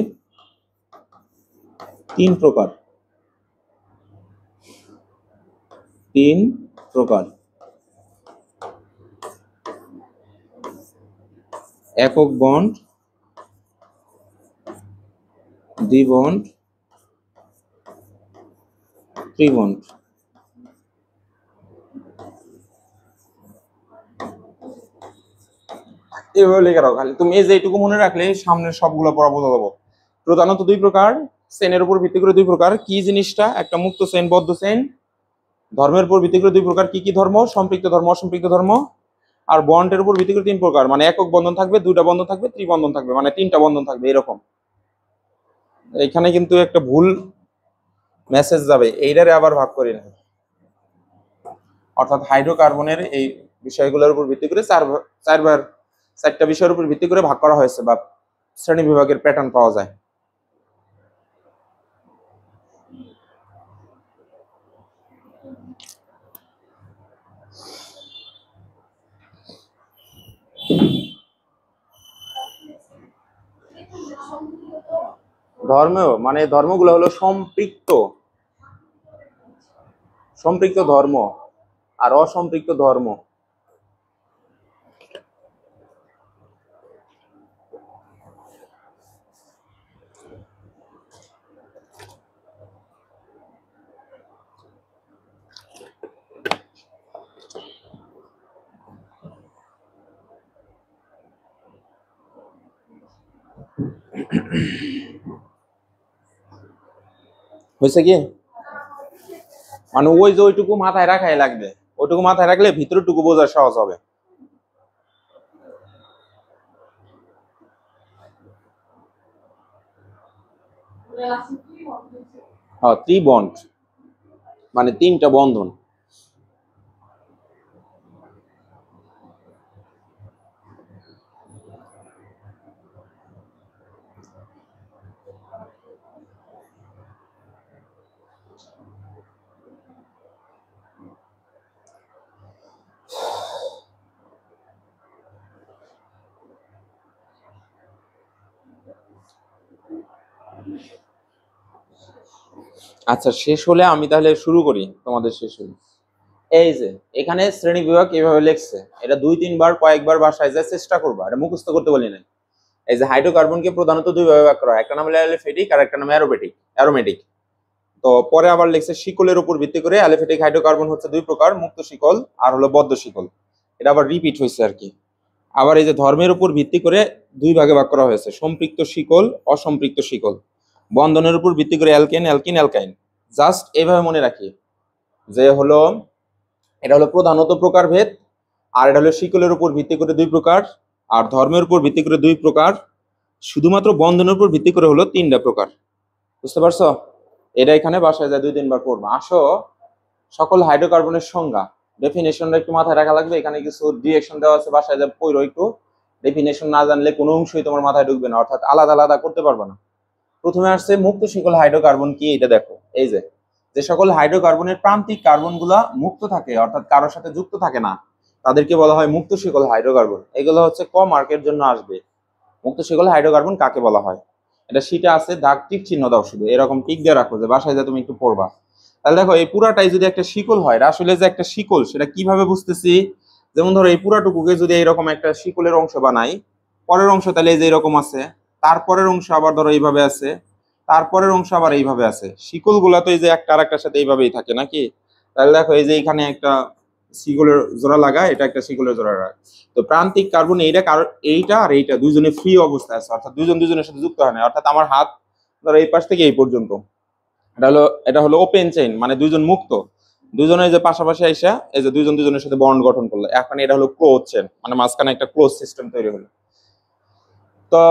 S1: তিন প্রকার, একক বন্ড, দ্বিবন্ড, ত্রিবন্ড। এভাবে লিখে রাখো, খালি তুমি এই যে এইটুকু মনে রাখলে সামনের সবগুলো পড়া বোঝা যাবো। প্রধানত দুই প্রকার, চেইনের উপর ভিত্তি করে দুই প্রকার। কি জিনিসটা? একটা মুক্ত চেইন, বদ্ধ চেইন। ধর্মের উপর ভিত্তি করে দুই প্রকার, কি কি ধর্ম? সম্পৃক্ত ধর্ম, অসম্পৃক্ত ধর্ম। আর বন্ডের উপর ভিত্তি করে তিন প্রকার, মানে একক বন্ধন থাকবে, দুইটা বন্ধন থাকবে, ত্রিবন্ধন থাকবে, মানে তিনটা বন্ধন থাকবে এরকম। এখানে কিন্তু একটা ভুল মেসেজ যাবে, এইটারে আবার ভাগ করি না। অর্থাৎ হাইড্রোকার্বনের এই বিষয়গুলোর উপর ভিত্তি করে চারটা বিষয়ের উপর ভিত্তি করে ভাগ করা হয়েছে, বা শ্রেণী বিভাগের প্যাটার্ন পাওয়া যায়। ধর্ম মানে ধর্মগুলো হলো সম্পৃক্ত ধর্ম আর অসম্পৃক্ত ধর্ম। হয়েছে কি? মানে ওই যে ওইটুকু মাথায় রাখাই লাগবে, ওইটুকু মাথায় রাখলে ভিতরটুকু বোঝা সহজ হবে। হ্যাঁ, ত্রিবন্ড মানে তিনটা বন্ধন। আচ্ছা, শেষ হলে আমি তাহলে শুরু করি, তোমাদের শেষ হলে। এই যে এখানে শ্রেণী বিভাগ এভাবে লিখছে, এটা 2-3 বার কয়েকবার বাসায় যা চেষ্টা করবা, এটা মুখস্থ করতে বলি না। এই যে হাইড্রোকার্বনকে প্রধানত দুই ভাগে ভাগ করা হয়, একটা নাম হলো অ্যালিফেটিক আর একটা নাম অ্যারোমেটিক। তো পরে আবার লিখছে শিকলের উপর ভিত্তি করে অ্যালিফেটিক হাইড্রোকার্বন হচ্ছে দুই প্রকার, মুক্ত শিকল আর হলো বদ্ধ শিকল। এটা আবার রিপিট হয়েছে আর কি। আবার এই যে ধর্মের উপর ভিত্তি করে দুই ভাগে ভাগ করা হয়েছে, সম্পৃক্ত শিকল, অসম্পৃক্ত শিকল। বন্ধনের উপর ভিত্তি করে অ্যালকেন, অ্যালকিন, অ্যালকাইন। জাস্ট এইভাবে মনে রাখি যে হলো এটা হলো প্রধানত প্রকারভেদ, আর এটা হলো শিকলের উপর ভিত্তি করে দুই প্রকার, আর ধর্মের উপর ভিত্তি করে 2 প্রকার, শুধুমাত্র বন্ধনের উপর ভিত্তি করে হলো 3টা প্রকার। বুঝতে পারছো? এটা এখানে বাসায় যায় 2-3 বার পড়বা। আসো সকল হাইড্রোকার্বনের সংজ্ঞা, ডেফিনেশনটা একটু মাথায় রাখা লাগবে। এখানে কিছু ডিরেকশন দেওয়া আছে, বাসায় যা পড়ো একটু। ডেফিনেশন না জানলে কোনো অংশই তোমার মাথায় ঢুকবে না, অর্থাৎ আলাদা আলাদা করতে পারবে না। প্রথমে আসছে মুক্ত শিকল হাইড্রোকার্বন কি, এটা দেখো। এই যে সকল হাইড্রোকার্বনের প্রান্তিক কার্বনগুলা মুক্ত থাকে, অর্থাৎ কারোর সাথে যুক্ত থাকে না, তাদেরকে বলা হয় মুক্ত শিকল হাইড্রোকার্বন। এগুলো হচ্ছে ক মার্কের জন্য আসবে। মুক্ত শিকল হাইড্রোকার্বন কাকে বলা হয়, এটা শীটে আছে, দাগ টিক চিহ্ন দাও, শুধু এরকম টিক দিয়ে রাখো, যে বাসায় যা তুমি একটু পড়বা। তাহলে দেখো এই পুরাটাই যদি একটা শিকল হয়, আসলে যে একটা শিকল সেটা কিভাবে বুঝতেছি, যেমন ধরো এই পুরাটুকুকে যদি এইরকম একটা শিকলের অংশ বানাই, পরের অংশ তাহলে এই যে এরকম আছে, তারপরের অংশ আবার ধরো এইভাবে আছে, তারপরের অংশ আবার এইভাবে আছে। শিকল গুলা তো এই যে একটা আরেকটার সাথে এইভাবেই থাকে নাকি? তাহলে দেখো এই যে এখানে একটা শিকলের জোড়া লাগা, এটা একটা শিকলের জোড়া লাগা। তো প্রান্তিক কার্বন এইটা আর এইটা দুইজনে ফ্রি অবস্থায় আছে, অর্থাৎ দুইজন দুজনের সাথে যুক্ত হয় না। অর্থাৎ আমার হাত ধরো এই পাশ থেকে এই পর্যন্ত, এটা হলো ওপেন চেইন, মানে দুইজন মুক্ত। দুজনে যে পাশাপাশি আইসা এই যে দুইজন দুজনের সাথে বন্ড গঠন করলো, এখন এটা হলো ক্লোজ চেইন, মানে মাঝখানে একটা ক্লোজ সিস্টেম তৈরি হলো। তো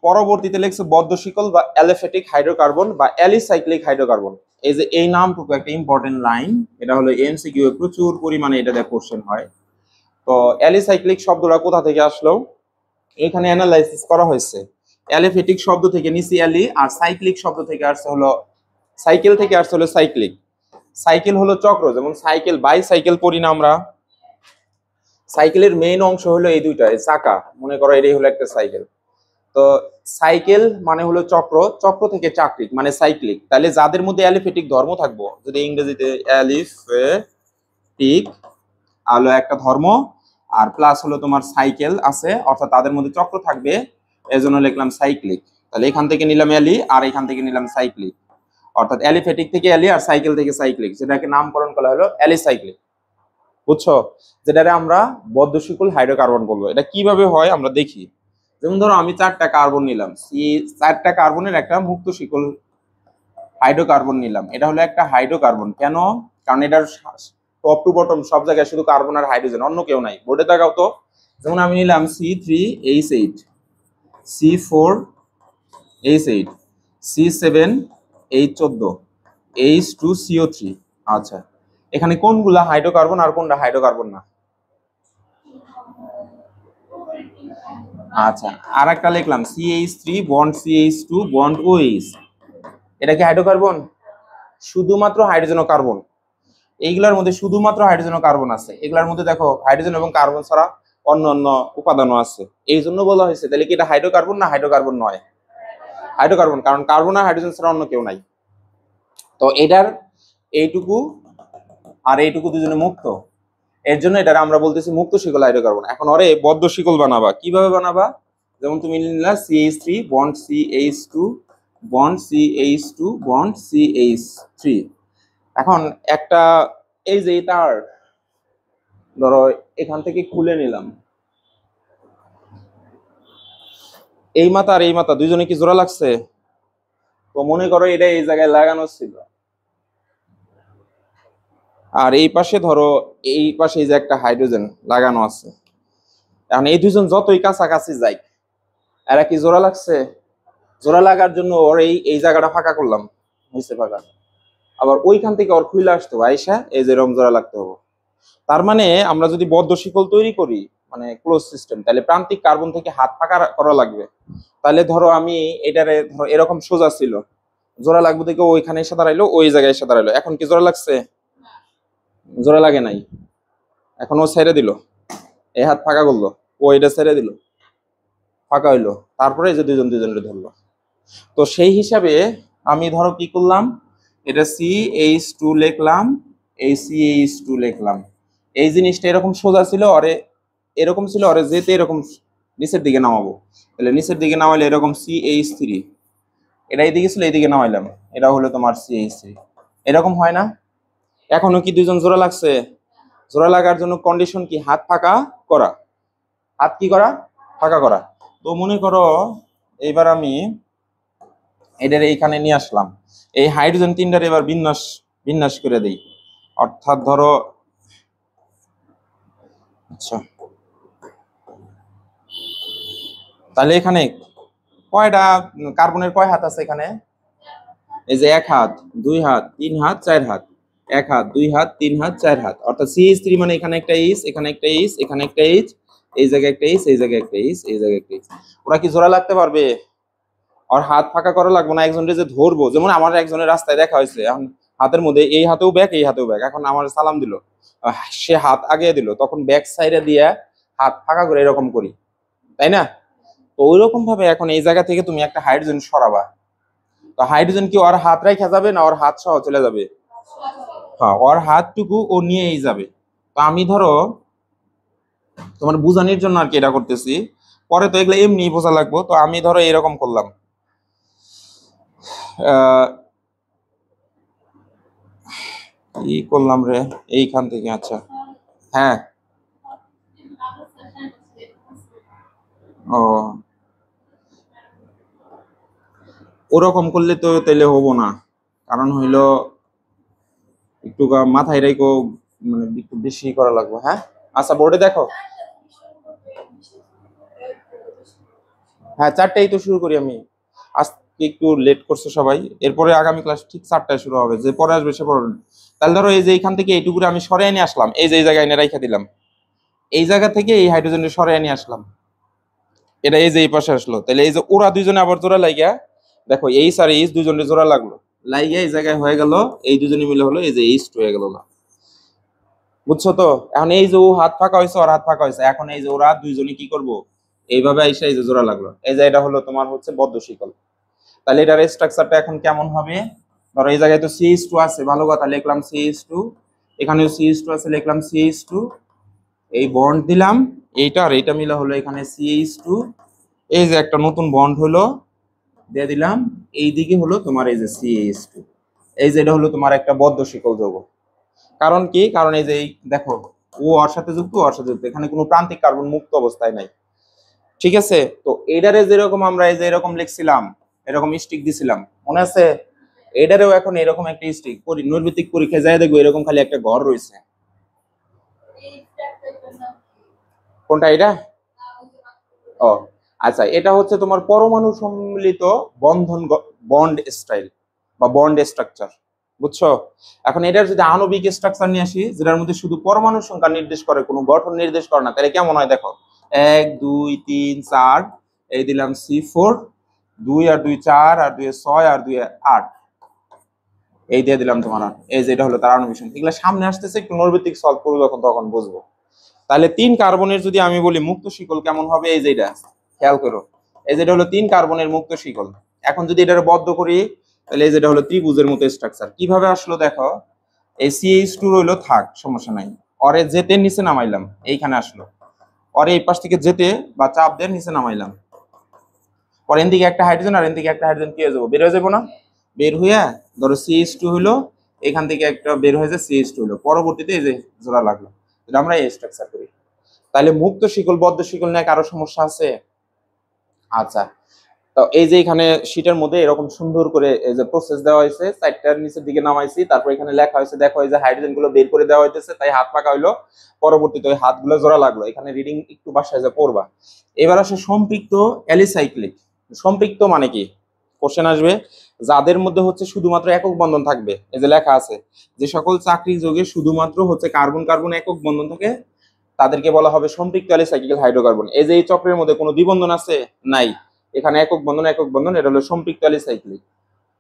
S1: পরবর্তীতে লিখছে বদ্ধ শিকল বা অ্যালিফ্যাটিক হাইড্রোকার্বন বা অ্যালিসাইক্লিক হাইড্রোকার্বন। এই যে এই নামটুকু একটা ইম্পর্টেন্ট লাইন, এটা হলো এমসিকিউ এ প্রচুর পরিমাণে এটা দিয়ে কোশ্চেন হয়। তো অ্যালিসাইক্লিক শব্দটা কোথা থেকে আসলো, এখানে অ্যানালাইসিস করা হয়েছে। অ্যালিফ্যাটিক শব্দ থেকে নিচে অ্যালি, আর সাইক্লিক শব্দ থেকে আসছে হলো সাইকেল, থেকে আসছে হলো সাইক্লিক। সাইকেল হলো চক্র, যেমন সাইকেল বাই সাইকেল পড়ি না আমরা। সাইকেলের মেইন অংশ হলো এই দুইটা, এই চাকা, মনে করো এটাই হলো একটা সাইকেল। তো সাইকেল মানে হলো চক্র, চক্র থেকে চাকরিক মানে সাইক্লিক। তাহলে যাদের মধ্যে অ্যালিফেটিক ধর্ম থাকবো, যদি ইংরেজিতে অ্যালিফেটিক হলো একটা ধর্ম, আর প্লাস হলো তোমার সাইকেল আছে, অর্থাৎ তাদের মধ্যে চক্র থাকবে, এজন্য লিখলাম সাইক্লিক। তাহলে এখান থেকে নিলাম অ্যালি, আর এখান থেকে নিলাম সাইক্লিক, অর্থাৎ অ্যালিফেটিক থেকে অ্যালি আর সাইকেল থেকে সাইক্লিক, যেটাকে নামকরণ করা হলো অ্যালিসাইক্লিক। বুঝছো? যেটারে আমরা বদ্ধ শিকল হাইড্রোকার্বন বলবো। এটা কিভাবে হয় আমরা দেখি। যেমন ধরো আমি 4টা কার্বন নিলাম, 4টা কার্বনের একটা মুক্ত শিকল হাইড্রোকার্বন নিলাম, এটা হলো একটা হাইড্রোকার্বন। কেন? কারণ এটার টপ টু বটম সব জায়গায় শুধু কার্বন আর হাইড্রোজেন, অন্য কেউ নাই। বোর্ডে দেখাও তো। যেমন আমি নিলাম C3H8, C4H8, C7H14, H2CO3। আচ্ছা, এখানে কোনগুলা হাইড্রোকার্বন আর কোনটা হাইড্রোকার্বন না? আচ্ছা, আর একটা লিখলাম CH3 bond CH2 bond OH, এটা কি হাইড্রোকার্বন? শুধুমাত্র হাইড্রোজেন ও কার্বন, এইগুলোর মধ্যে শুধুমাত্র হাইড্রোজেন ও কার্বন আছে। এগুলোর মধ্যে দেখো হাইড্রোজেন এবং কার্বন ছাড়া অন্য অন্য উপাদানও আছে, এই জন্য বলা হয়েছে। তাহলে কি এটা হাইড্রোকার্বন না হাইড্রোকার্বন নয়? হাইড্রোকার্বন, কারণ কার্বন আর হাইড্রোজেন ছাড়া অন্য কেউ নাই। তো এটার এইটুকু আর এইটুকু দুজনে মুক্ত, এর জন্য এটা আমরা বলতেছি মুক্ত শিকল হাইড্রোকার্বন। এখন ওরে বদ্ধ শিকল বানাবা, কিভাবে বানাবা? যেমন তুমি নিলা CH3 bond CH2 bond CH2 bond CH3। এখন একটা এই যে তার ধরো এখান থেকে খুলে নিলাম, এই মাথা আর এই মাথা দুইজনে কি জোড়া লাগছে? তো মনে করো এটা এই জায়গায় লাগানো ছিল, আর এই পাশে ধরো এই পাশে এই যে একটা হাইড্রোজেন লাগানো আছে। এখন এই দুজন যতই কাছাকাছি যাই, এরা কি জোড়া লাগছে? জোড়া লাগার জন্য ওর এই জায়গাটা ফাঁকা করলাম, হয়েছে ফাঁকা। আবার ওইখান থেকে ওর খুলে আসতো আইসা এই যে রং জোড়া লাগতে হবে। তার মানে আমরা যদি বদ্ধ শিকল তৈরি করি, মানে ক্লোজ সিস্টেম, তাহলে প্রান্তিক কার্বন থেকে হাত ফাঁকা করা লাগবে। তাহলে ধরো আমি এটারে ধরো এরকম সোজা ছিল, জোড়া লাগবে থেকে ওইখানে এসে দাঁড়াইলো, ওই জায়গায় এসে দাঁড়াইলো। এখন কি জোড়া লাগছে? জোড়া লাগে নাই। এখন ও ছেড়ে দিল, এই হাত ফাঁকা করলো, ও এটা ছেড়ে দিল, ফাঁকা হইলো, তারপরে এই যে দুজন দুজনের ধরলো। তো সেই হিসাবে আমি ধরো কি করলাম, এটা CH2 লিখলাম, এই CH2 লিখলাম। এই জিনিসটা এরকম সোজা ছিল, অরে এরকম ছিল, অরে যেতে এরকম নিচের দিকে নামাবো। তাহলে নিচের দিকে নামাইলে এরকম CH3, এটা এইদিকে ছিল, এইদিকে নামাইলাম, এটা হলো তোমার CH3। এরকম হয় না? এখনো কি দুজন জোড়া লাগছে? জোড়া লাগার জন্য কন্ডিশন কি? হাত ফাঁকা করা। হাত কি করা? ফাঁকা করা। তো মনে করো এইবার আমি এদের এইখানে নিয়ে আসলাম, এই হাইড্রোজেন 3টার এবার বিন্যাস বিন্যাস করে দেই। অর্থাৎ ধরো, আচ্ছা তাহলে এখানে কয়টা কার্বনের কয় হাত আছে এখানে? এই যে 1 হাত, 2 হাত, 3 হাত, 4 হাত। 1 হাত, 2 হাত, 3 হাত, 4 হাত, অর্থাৎ CH3 মানে এখানে একটা এইচ, এখানে একটা এইচ, এখানে একটা এইচ, এই জায়গায় একটা এইচ, এই জায়গায় একটা এইচ, এই জায়গায় একটা এইচ। ওরা কি জোড়া লাগতে পারবে? আর হাত ফাঁকা করা লাগবে না, একজনের যে ধরবো, যেমন আমার একজনের রাস্তায় দেখা হয়েছে, এখন হাতের মধ্যে এই হাতেও ব্যাগ, এই হাতেও ব্যাগ, এখন আমার সালাম দিল, সে হাত আগে দিল, তখন ব্যাক সাইডে দিয়ে হাত ফাঁকা করে এরকম করি, তাই না? তো ওই রকম ভাবে এখন এই জায়গা থেকে তুমি একটা হাইড্রোজেন সরাবা, তো হাইড্রোজেন কি ওর হাত রেখা যাবে না ওর হাত সহ চলে যাবে? হ্যাঁ, ওর হাতটুকু ও নিয়েই যাবে। তো আমি ধরো তোমার বুঝানোর জন্য আর কি এটা করতেছি, পরে তো এগুলো এমনি বোঝা লাগবো। তো আমি ধরো এরকম করলাম, আহ কি করলাম রে, এইখান থেকে, আচ্ছা হ্যাঁ, ও ওরকম করলে তো তাইলে হবো না, কারণ হইলো একটু মাথায় রেখো, মানে একটু বেশি করা লাগবে। হ্যাঁ, আচ্ছা বোর্ডে দেখো। হ্যাঁ, 4টায় তো শুরু করি আমি, আজকে একটু লেট করছে সবাই, এরপরে আগামী ক্লাস ঠিক 4টায় শুরু হবে, যে পরে আসবে সে পড়বে। তাহলে ধরো এই যে এইখান থেকে এইটুকু আমি সরে এনে আসলাম, এই যে এই জায়গায় এনে রাইখা দিলাম, এই জায়গা থেকে এই হাইড্রোজেনটা সরে এনে আসলাম, এটা এই যে এই পাশে আসলো, তাহলে এই যে ওরা দুইজনে আবার জোড়া লাগিয়া, দেখো এইচ আর এইচ দুইজনে জোড়া লাগলো, লাগিয়া এই জায়গায় হয়ে গেল, এই দুজনে মিলে হলো এই যে এইচ হয়ে গেল না, বুঝছো তো? এখন এই যে ও হাত ফাঁকা হয়েছে, ওর হাত ফাঁকা হয়েছে, এখন এই যে ওরা দুইজনে কি করবো, এইভাবে আইসা এই যে জোড়া লাগলো, এই যে এটা হলো তোমার হচ্ছে বদ্ধ শিকল। তাহলে এটার স্ট্রাকচারটা এখন কেমন হবে? ধরো এই জায়গায় তো CH2 আছে, ভালো কথা, লিখলাম CH2, এখানেও CH2 আছে, লিখলাম CH2, এই বন্ড দিলাম, এইটা আর এইটা মিলে হলো এখানে CH2, এই যে একটা নতুন বন্ড হলো দিয়ে দিলাম, এই দিকে হলো তোমার এই যে CH2, এই যে এটা হলো তোমার একটা বদ্ধ শিকল যৌগ। কারণ কি, কারণ এই যে দেখো, ও ওর সাথে যুক্ত, ওর সাথে যুক্ত, এখানে কোনো প্রান্তিক কার্বন মুক্ত অবস্থায় নাই, ঠিক আছে? তো এটারে যেরকম আমরা এই যে এরকম লিখছিলাম, এরকম স্টিক দিছিলাম, মনে আছে? এটারেও এখন এরকম একটা স্টিক, নৈর্ভিত্তিক পরীক্ষায় যায় দেখবো এরকম খালি একটা ঘর রয়েছে। কোনটা এটা? ও আচ্ছা, এটা হচ্ছে তোমার পরমাণু সম্মিলিত বন্ধন, বন্ড স্টাইল বা বন্ড স্ট্রাকচার, বুঝছো? এখন এটার যদি আণবিক স্ট্রাকচার নিয়ে আসি, যেটার মধ্যে শুধু পরমাণু সংখ্যা নির্দেশ করে, কোনো গঠন নির্দেশ করে না, তাহলে কেমন হয় দেখো, 1 2 3 4, এই দিলাম C4, 2 আর 2 4, আর 2 6, আর 2 8, এই দিয়ে দিলাম তোমার 8, এই যে এটা হলো তার আণবিক সংখ্যা। এগুলো সামনে আসতেছে, একটু নৈর্ভিত্তিক সলভ করবো যখন, তখন বুঝবো। তাহলে 3 কার্বনের যদি আমি বলি মুক্ত শিকল কেমন হবে, এই যে এটা খেয়াল করো, এই যেটা হলো 3 কার্বনের মুক্ত শিকল। এখন যদি এটা বদ্ধ করি, তাহলে এই যেটা হলো ত্রিভুজের মতো স্ট্রাকচার, কিভাবে আসলো দেখো, এই CH2 রইলো, থাক সমস্যা নাই, অরে যেতে নিচে নামাইলাম, এইখানে আসলো, অরে এই পাশ থেকে যেতে বা চাপ দিয়ে নিচে নামাইলাম, পরে এদিকে একটা হাইড্রোজেন আর এদিকে একটা হাইড্রোজেন কি হয়ে যাবো, বের হয়ে যাবো না? বের হইয়া ধরো CH2 হলো, এখান থেকে একটা বের হয়ে যায় CH2 হলো, পরবর্তীতে এই যে জোড়া লাগলো, এটা আমরা এই স্ট্রাকচার করি। তাহলে মুক্ত শিকল বদ্ধ শিকল নিয়ে কারো সমস্যা আছে? আচ্ছা, তো এই যে এখানে শীটের মধ্যে এরকম সুন্দর করে এই যে প্রসেস দেওয়া হয়েছে, 4টার নিচের দিকে নামাইছি, তারপর এখানে লেখা হয়েছে, দেখো এই যে হাইড্রোজেন গুলো বের করে দেওয়া হইতেছে, তাই হাত পাকা হইলো, পরবর্তীতে ওই হাতগুলো জোড়া লাগলো, এখানে রিডিং একটু বাসায় যে পড়বা। এবার আসে সম্পৃক্ত অ্যালিসাইক্লিক। সম্পৃক্ত মানে কি, কোশ্চেন আসবে, যাদের মধ্যে হচ্ছে শুধুমাত্র একক বন্ধন থাকবে, এই যে লেখা আছে, যে সকল চাকরি যোগে শুধুমাত্র হচ্ছে কার্বন কার্বন একক বন্ধন থাকে, তাদেরকে বলা হবে সম্পৃক্ত অ্যালিসাইক্লিক হাইড্রোকার্বন। এই যে এই চক্রের মধ্যে কোনো দ্বিবন্ধন আছে? নাই, এখানে একক বন্ধন একক বন্ধন, এটা হলো সম্পৃক্ত অ্যালিসাইক্লিক।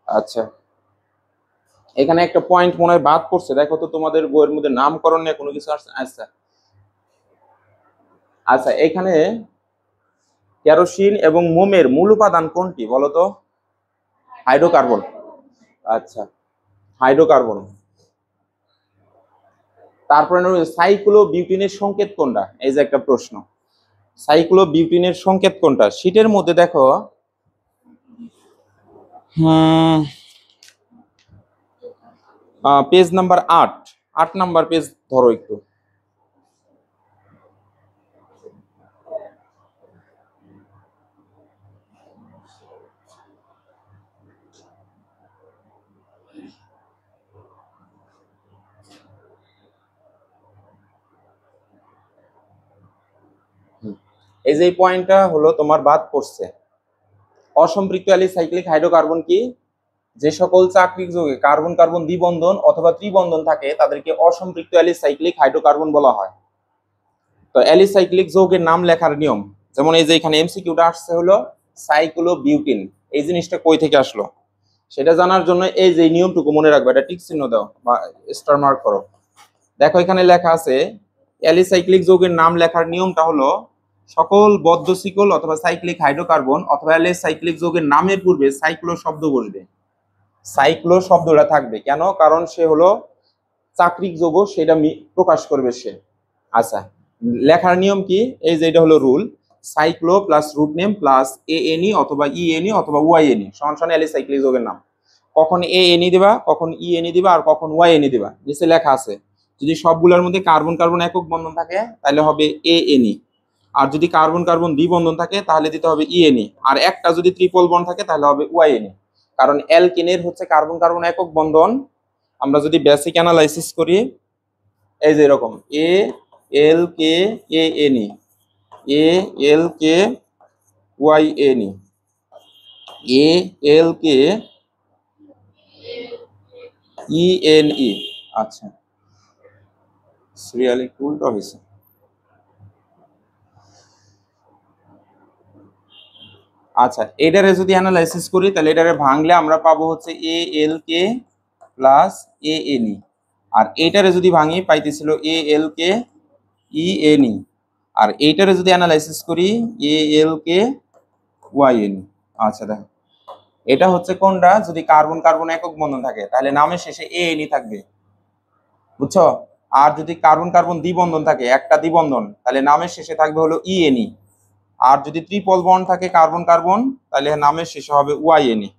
S1: আচ্ছা, এখানে একটা পয়েন্ট মনে হয় বাদ পড়ছে, দেখো তো তোমাদের বইয়ের মধ্যে নামকরণ নিয়ে কোনো কিছু আসছে? আচ্ছা আচ্ছা, এখানে কেরোসিন এবং মোমের মূল উপাদান কোনটি বলো তো? হাইড্রোকার্বন। আচ্ছা, হাইড্রোকার্বন। তারপরে সাইক্লো বিউটিনের সংকেত কোনটা, এই যে একটা প্রশ্ন, সাইক্লো বিউটিনের সংকেত কোনটা শীটের মধ্যে দেখো, হুম, পেজ নাম্বার 8, 8 নাম্বার পেজ ধরো একটু। এই যে পয়েন্টটা হলো তোমার বাদ পড়ছে। অসম্পৃক্ত অ্যালিসাইক্লিক হাইড্রোকার্বন কি? যে সকল চাকরিক যৌগে কার্বন কার্বন দ্বিবন্ধন অথবা ত্রিবন্ধন থাকে তাদেরকে অসম্পৃক্ত অ্যালিসাইক্লিক হাইড্রোকার্বন বলা হয়। তো অ্যালিসাইক্লিক যৌগের নাম লেখার নিয়ম, যেমন এই যে এখানে এমসিকিউটা আসছে হলো সাইক্লোবিউটিন, এই জিনিসটা কই থেকে আসলো সেটা জানার জন্য এই যে নিয়মটুকু মনে রাখবে, এটা টিক চিহ্ন দাও বা স্টার মার্ক করো। দেখো এখানে লেখা আছে অ্যালিসাইক্লিক যৌগের নাম লেখার নিয়মটা হলো সকল বদ্ধ শিকল অথবা সাইক্লিক হাইড্রোকার্বন অথবা অ্যালিসাইক্লিক যৌগের নামের পূর্বে সাইক্লো শব্দ বসবে। সাইক্লো শব্দটা থাকবে কেন? কারণ সে হলো চাকরিক যৌগ, সেটা প্রকাশ করবে সে। আচ্ছা, লেখার নিয়ম কি? এই যে এটা হলো rule, cyclo plus root name plus ANE অথবা ইএনই অথবা ওয়াইএনই সমান সমান অ্যালিসাইক্লিক যৌগের নাম। কখন এএনই দিবা, কখন ইএনই দিবা, আর কখন ওয়াইএনই দিবা নিচে লেখা আছে। যদি সবগুলোর মধ্যে কার্বন কার্বন একক বন্ধন থাকে তাহলে হবে এএনই, আর যদি কার্বন কার্বন দ্বিবন্ধন থাকে তাহলে দিতে হবে ইএনই, আর একটা যদি ট্রিপল বন্ড থাকে তাহলে হবে ওয়াইএনই। কারণ অ্যালকিনের হচ্ছে কার্বন কার্বন একক বন্ধন। আমরা যদি বেসিক অ্যানালাইসিস করি এই যে এরকম A L K A N E, A L K Y N E, A L K E N E. আচ্ছা, সিরিয়ালি উল্টো হয়েছে। আচ্ছা, এটারে যদি অ্যানালাইসিস করি তাহলে এটারে ভাঙলে আমরা পাবো হচ্ছে এ এল কে প্লাস এ এন ই, আর এইটারে যদি ভাঙি পাইতেছিল এ L K E N E, আর এইটারে যদি অ্যানালাইসিস করি এ এল কে ওয়াই এন। আচ্ছা দেখো, এটা হচ্ছে কোনটা? যদি কার্বন কার্বন একক বন্ধন থাকে তাহলে নামের শেষে এ এন ই থাকবে, বুঝছো? আর যদি কার্বন কার্বন দ্বিবন্ধন থাকে, একটা দ্বিবন্ধন, তাহলে নামের শেষে থাকবে হলো ই এন ই। আর যদি ট্রিপল বন্ড থাকে কার্বন কার্বন তাহলে নামের শেষে হবে ওয়াই এন ই।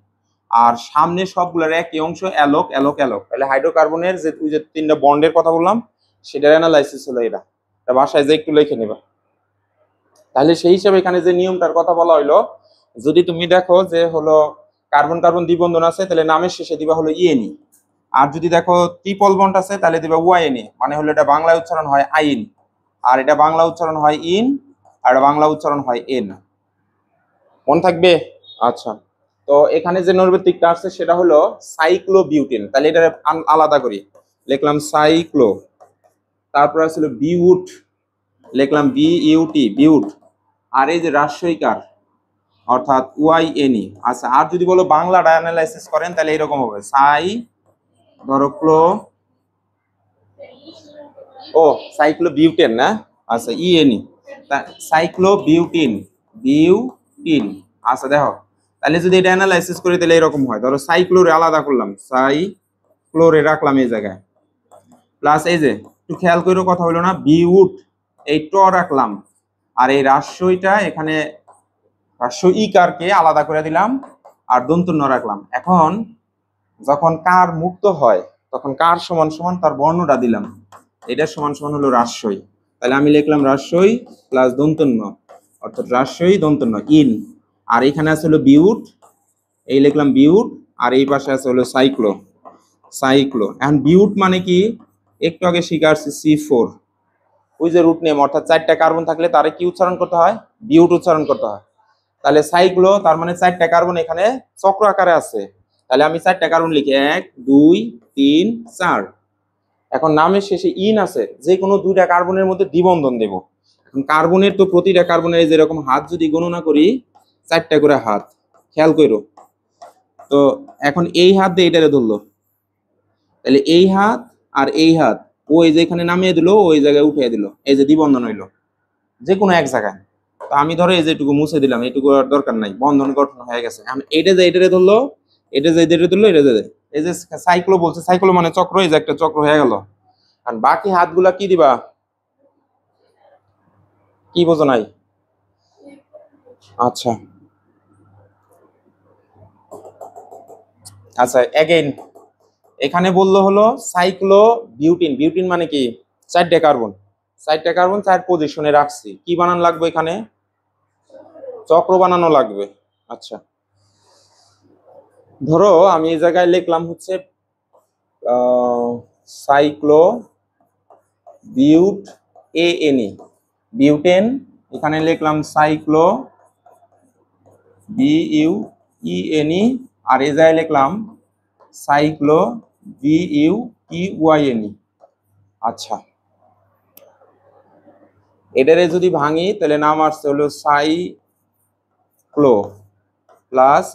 S1: আর সামনে সবগুলোর একই অংশ অ্যালোক অ্যালোক অ্যালোক। তাহলে হাইড্রোকার্বনের যে ওই যে তিনটা বন্ডের কথা বললাম সেটার অ্যানালাইসিস হলো এটা। বাসায় যে একটু লিখে নিবা। তাহলে সেই হিসাবে এখানে যে নিয়মটার কথা বলা হইলো, যদি তুমি দেখো যে হলো কার্বন কার্বন দ্বিবন্ধন আছে তাহলে নামের শেষে দিবা হলো ইএনই, আর যদি দেখো ট্রিপল বন্ড আছে তাহলে দিবা ওয়াইএনই, মানে হলো এটা বাংলায় উচ্চারণ হয় আইন, আর এটা বাংলা উচ্চারণ হয় ইন, আর এটা বাংলা উচ্চারণ হয় এন। মনে থাকবে? আচ্ছা, তো এখানে যে নৈর্ব্যতিকটা আসছে সেটা হলো সাইক্লোবিউটেন। তাহলে এটা আলাদা করি, লিখলাম সাইক্লো, তারপর আসলে বিউট, লিখলাম বিইউটি বিউট, আর এই যে রাজশয়ীকার অর্থাৎ ওয়াইএনই। আচ্ছা, আর যদি বলো বাংলা অ্যানালাইসিস করেন তাহলে এরকম হবে সাই, ধরো ক্লো, ও সাইক্লোবিউটেন না, আচ্ছা ইএনই, সাইক্লোবিউটিন বিউটিন। আচ্ছা দেখো, তাহলে যদি এটা অ্যানালাইসিস করি তাহলে এরকম হয়, ধরো সাইক্লোরে আলাদা করলাম, সাইক্লোরে রাখলাম এই জায়গায়, প্লাস এই যে একটু খেয়াল করে কথা হলো না, বিউট এই ট রাখলাম, আর এই রাজশয়ীটা এখানে রাজশয়ী ইকারকে আলাদা করে দিলাম আর দন্তন্য রাখলাম। এখন যখন কার মুক্ত হয় তখন কার সমান সমান তার বর্ণটা দিলাম, এটা সমান সমান হলো রাজশয়ী। তাহলে আমি লিখলাম রাজশয়ী প্লাস দন্তন্য অর্থাৎ রাজশয়ী দন্তন্য ইন, আর এখানে আছে হলো বিউট, এই লিখলাম বিউট, আর এই পাশে আছে হলো সাইক্লো, সাইক্লো। এখন বিউট মানে কি? একটু আগে শিখাচ্ছি C4, ওই যে রুট নেম অর্থাৎ 4টা কার্বন থাকলে তারে কি উচ্চারণ করতে হয়? বিউট উচ্চারণ করতে হয়। তাহলে সাইক্লো তার মানে 4টা কার্বন এখানে চক্র আকারে আছে, তাহলে আমি 4টা কার্বন লিখি 1 2 3 4। এখন নামের শেষে ইন আছে, যে কোনো 2টা কার্বনের মধ্যে দ্বিবন্ধন দেব। এখন কার্বনের তো প্রতিটা কার্বনের যেরকম হাত যদি গণনা করি 4টা করে হাত, খেয়াল করো। তো এখন এই হাত দিয়ে এটারে ধরলো, তাহলে এই হাত আর এই হাত ওই যেখানে নামিয়ে দিল ওই জায়গায় উঠিয়ে দিল, এই যে দ্বিবন্ধন হইলো যে কোনো এক জায়গায়। তো আমি ধরো এই যে এটুকু মুছে দিলাম, এটুকু আর দরকার নাই, বন্ধন গঠন হয়ে গেছে। এখন এইটা যে এটারে ধরলো, এটা যে এটারে ধরলো, এটা যে এই যে সাইক্লো বলছে, সাইক্লো মানে চক্র, এই যে একটা চক্র হয়ে গেল। আর বাকি হাতগুলা কি দিবা? কি বোঝো নাই? আচ্ছা আচ্ছা, এগেইন এখানে বললো হলো সাইক্লো বিউটিন, বিউটিন মানে কি? 4টা কার্বন, 4টা কার্বন 4 পজিশনে রাখছি, কি বানানো লাগবে এখানে? চক্র বানানো লাগবে। আচ্ছা, ধরো আমি এই জায়গায় লিখলাম হচ্ছে সাইক্লো বিউট এএনই, বিউটেন এখানে লিখলাম সাইক্লো BUENE, আর এই জায়গায় লিখলাম সাইক্লো BUTYNE। আচ্ছা, এটারে যদি ভাঙি তাহলে নাম আসছে হলো সাইক্লো প্লাস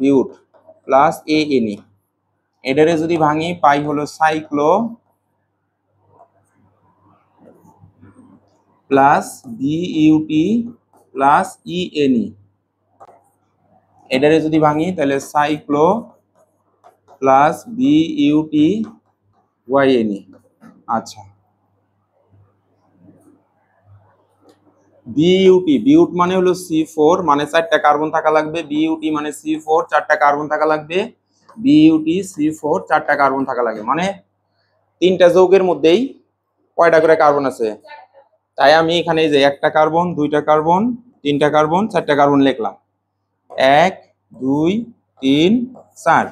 S1: বিউট প্লাস ANE। এটারে যদি ভাঙি পাই হলো cyclo plus BUT plus ENE। এটারে যদি ভাঙি তাহলে সাইক্লো প্লাস BUTYNE। আচ্ছা, বিউট মানে হলো C4, মানে 4টা কার্বন থাকা লাগবে। বিউটি মানে C4, 4টা কার্বন থাকা লাগবে। বিউটি C4, 4টা কার্বন থাকা লাগে, মানে 3টা যৌগের মধ্যেই কয়টা করে কার্বন আছে। তাই আমি এখানে যে 1টা কার্বন, 2টা কার্বন, 3টা কার্বন, 4টা কার্বন লিখলাম। 1 2 3 4,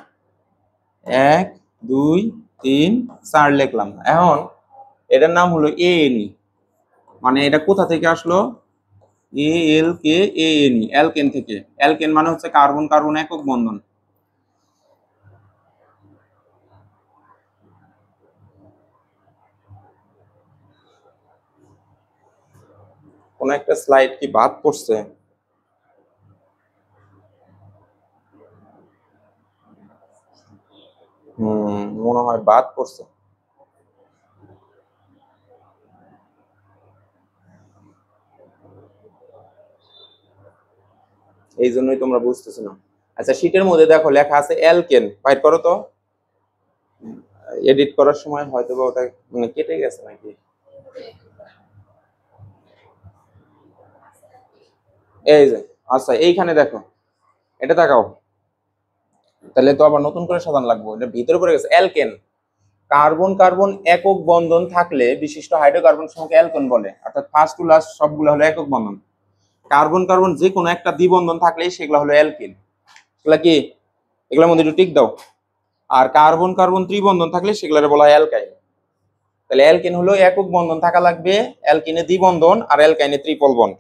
S1: 1 2 3 4 লিখলাম। এখন এটার নাম হলো ANE, মানে এটা কোথা থেকে আসলো? ALKANE, অ্যালকেন থেকে। অ্যালকেন মানে হচ্ছে কার্বন কার্বন একক বন্ধন। কোন একটা স্লাইড কি বাদ পড়ছে? মনে হয় বাদ পড়ছে। এই জন্যই তোমরা বুঝতেছো না। আচ্ছা, শীটের মধ্যে দেখো লেখা আছে অ্যালকেন, বাইর করো তো। এডিট করার সময় হয়তো বা ওটা মানে কেটে গেছে নাকি। এই যে, আচ্ছা এইখানে দেখো, এটা তাকাও, তাহলে তো আবার নতুন করে সাজানো লাগবে। এটা ভিতরে পড়ে গেছে অ্যালকেন। কার্বন কার্বন একক বন্ধন থাকলে বিশিষ্ট হাইড্রোকার্বন সমূহকে অ্যালকেন বলে, অর্থাৎ ফার্স্ট টু লাস্ট সবগুলো হলো একক বন্ধন। কার্বন কার্বন যে কোনো একটা দ্বিবন্ধন থাকলে সেগুলো হলো অ্যালকিন। এগুলা কি? এগুলোর মধ্যে একটু টিক দাও। আর কার্বন কার্বন ত্রিবন্ধন থাকলে সেগুলোর বলা হয় অ্যালকাইন। তাহলে অ্যালকিন হলো একক বন্ধন থাকা লাগবে, অ্যালকিনে দ্বিবন্ধন, আর অ্যালকাইনে ট্রিপল বন্ড।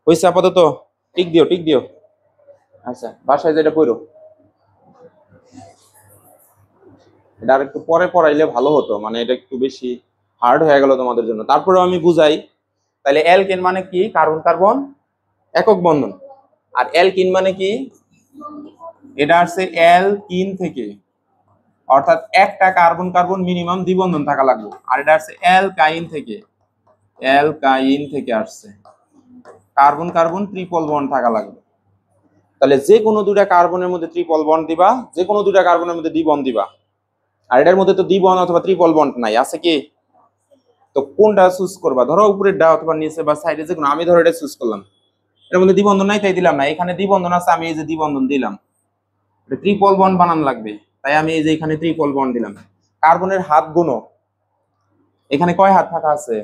S1: হইছে আপাতত? টিক দিও, টিক দিও। আচ্ছা, বাসায় যেটা কইরো, এটা আর একটু পরে পড়াইলে ভালো হতো, মানে এটা একটু বেশি হার্ড হয়ে গেল তোমাদের জন্য। তারপরেও আমি বুঝাই। তাহলে অ্যালকেন মানে কি? কার্বন কার্বন একক বন্ধন। আর অ্যালকিন মানে কি? এটা আসছে অ্যালকিন থেকে, অর্থাৎ একটা কার্বন কার্বন মিনিমাম দ্বিবন্ধন থাকা লাগবে। আর এটা আসছে অ্যালকাইন থেকে, অ্যালকাইন থেকে আসছে কার্বন কার্বন ট্রিপল বন্ড থাকা লাগবে। তাহলে যে কোনো দুটা কার্বনের মধ্যে ট্রিপল বন্ড দিবা, যে কোনো দুটা কার্বনের মধ্যে দ্বিবন্ধ দিবা। আর এটার মধ্যে তো দ্বিবন্ধ অথবা ট্রিপল বন্ড নাই, আছে কি? তো কোনটা চুজ করবা? ধরো উপরের ডা অথবা নিচে বা সাইডে যে কোনো, আমি ধরো এটা চুজ করলাম। এর মধ্যে দ্বিবন্ধন নাই তাই দিলাম না, এখানে দ্বিবন্ধন আছে আমি এই যে দ্বিবন্ধন দিলাম। এটা ট্রিপল বন্ড বানান লাগবে, তাই আমি এই যে এখানে ট্রিপল বন্ড দিলাম। কার্বনের হাত গুণ, এখানে কয় হাত ফাঁকা আছে?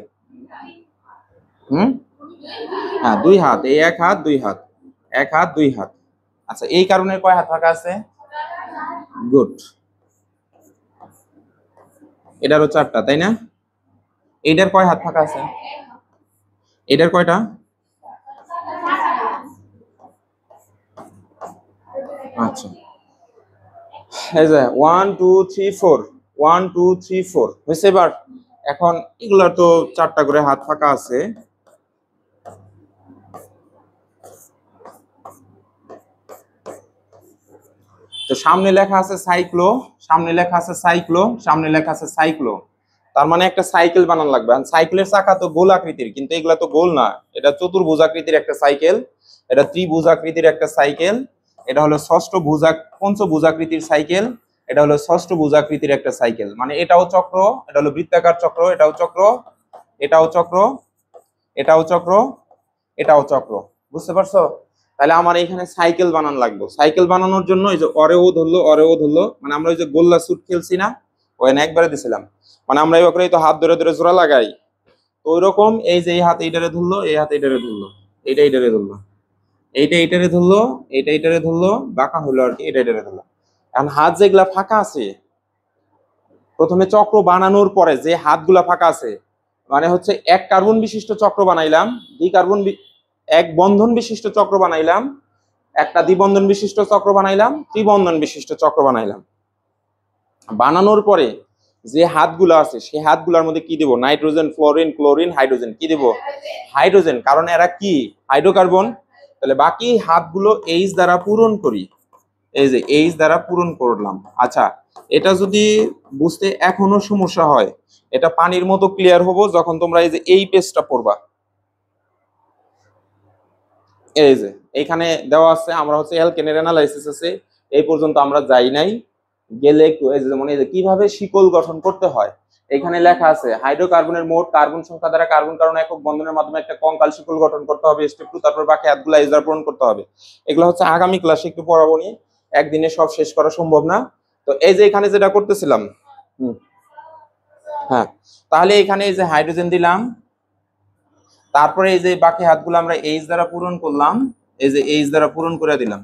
S1: হ্যাঁ, 2 হাত। এই 1 হাত 2 হাত, 1 হাত 2 হাত। আচ্ছা, এই কার্বনের কয় হাত ফাঁকা আছে? গুড, এটারও 4টা, তাই না? এইটার কয় হাত ফাঁকা আছে? এটার কয়টা? আচ্ছা, এই যে 1 2 3 4, 1 2 3 4 হয়েছে। এবার এখন এগুলা তো 4টা করে হাত ফাঁকা আছে। তো সামনে লেখা আছে সাইক্লো, সামনে লেখা আছে সাইক্লো, সামনে লেখা আছে সাইক্লো। তার মানে একটা সাইকেল বানানো লাগবে। সাইকেলের চাকা তো গোল আকৃতির, কিন্তু এগুলা তো গোল না, এটা চতুর্ভুজ আকৃতির একটা সাইকেল, এটা ত্রিভুজ আকৃতির একটা সাইকেল, এটা হলো পঞ্চভুজ আকৃতির সাইকেল, এটা হলো ষষ্ঠভুজ আকৃতির একটা সাইকেল। মানে এটাও চক্র, এটা হলো বৃত্তাকার চক্র, এটাও চক্র, এটাও চক্র, এটাও চক্র, এটাও চক্র। বুঝতে পারছো? তাহলে আমার এখানে সাইকেল বানানো লাগবে। সাইকেল বানানোর জন্য এই যে অরেও ধরলো, অরেও ধরলো, মানে আমরা ওই যে গোল্লা শুট খেলছি না, ওখানে একবারে দিছিলাম। মানে আমরা এবার তো হাত ধরে ধরে জোড়া লাগাই, তো ওই রকম এই যে এই হাতে এইটারে ধরলো, এই হাতে এইটারে ধরলো, এইটা এইটারে ধরলো, এইটা এইটারে ধরলো, এইটা এইটারে ধরলো, বাঁকা হলো আর কি, এটা এইটারে ধরলো। এখন হাত যেগুলা ফাঁকা আছে, প্রথমে চক্র বানানোর পরে যে হাতগুলা ফাঁকা আছে, মানে হচ্ছে এক কার্বন বিশিষ্ট চক্র বানাইলাম, এক বন্ধন বিশিষ্ট চক্র বানাইলাম, একটা দ্বিবন্ধন বিশিষ্ট চক্র বানাইলাম, ত্রিবন্ধন বিশিষ্ট চক্র বানাইলাম। বানানোর পরে যে হাতগুলো আছে সেই হাতগুলোর মধ্যে কি দেব? Nitrogen, fluorine, chlorine, hydrogen. কি দেব? হাইড্রোজেন, কারণ এরা কি হাইড্রোকার্বন। তাহলে বাকি হাতগুলো এইচ দ্বারা পূরণ করি, এই যে এইচ দ্বারা পূরণ করলাম। আচ্ছা, এটা যদি বুঝতে এখনো সমস্যা হয়, এটা পানির মতো ক্লিয়ার হবো যখন তোমরা এই যে এই পেজটা পড়বা। এই যে এখানে দেওয়া আছে, আমরা হচ্ছে অ্যালকেনের অ্যানালাইসিস আছে, এই পর্যন্ত আমরা যাই নাই। গেলে একটু এই যে যেমন এই যে কিভাবে শিকল গঠন করতে হয় এখানে লেখা আছে। হাইড্রোকার্বনের মোট কার্বন সংখ্যা দ্বারা কার্বন কারণ একক বন্ধনের মাধ্যমে একটা কঙ্কাল শিকল গঠন করতে হবে, স্টেপ 2। তারপর বাকি হাতগুলো এইচ দ্বারা পূরণ করতে হবে। এগুলো হচ্ছে আগামী ক্লাসে একটু পড়াবো নি, একদিনে সব শেষ করা সম্ভব না। তো এই যে এখানে যেটা করতেছিলাম, হ্যাঁ, তাহলে এখানে এই যে হাইড্রোজেন দিলাম, তারপরে এই যে বাকি হাতগুলো আমরা এইচ দ্বারা পূরণ করলাম, এই যে এইচ দ্বারা পূরণ করে দিলাম।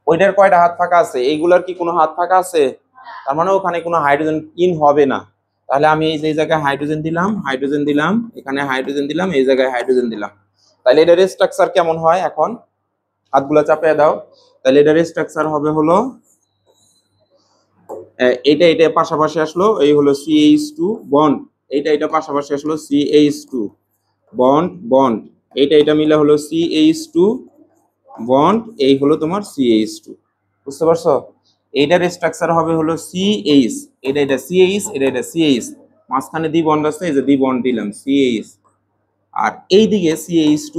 S1: ওইটার কয়টা হাত ফাঁকা আছে? এইগুলার কি কোনো হাত ফাঁকা আছে? তার মানে ওখানে কোনো হাইড্রোজেন ইন হবে না। তাহলে আমি এই যে জায়গায় হাইড্রোজেন দিলাম, এখানে হাইড্রোজেন দিলাম, এই জায়গায় হাইড্রোজেন দিলাম। তাহলে এটার স্ট্রাকচার কেমন হয়? এখন হাতগুলো চাপিয়ে দাও। তাহলে এটার স্ট্রাকচার হবে হলো এটা পাশাপাশি আসলো, এই হলো CH2 বন্ড, এটা পাশাপাশি আসলো CH2 বন্ড বন্ড, এটা মিলে হলো CH2 বন্ড, এই হলো তোমার CH2। বুঝতে পারছো? এইটার স্ট্রাকচার হবে হলো CH, এটা CH, এটা CH, মাঝখানে দ্বি বন্ড আছে, এই যে দ্বি বন্ড দিলাম CH, আর এইদিকে CH2,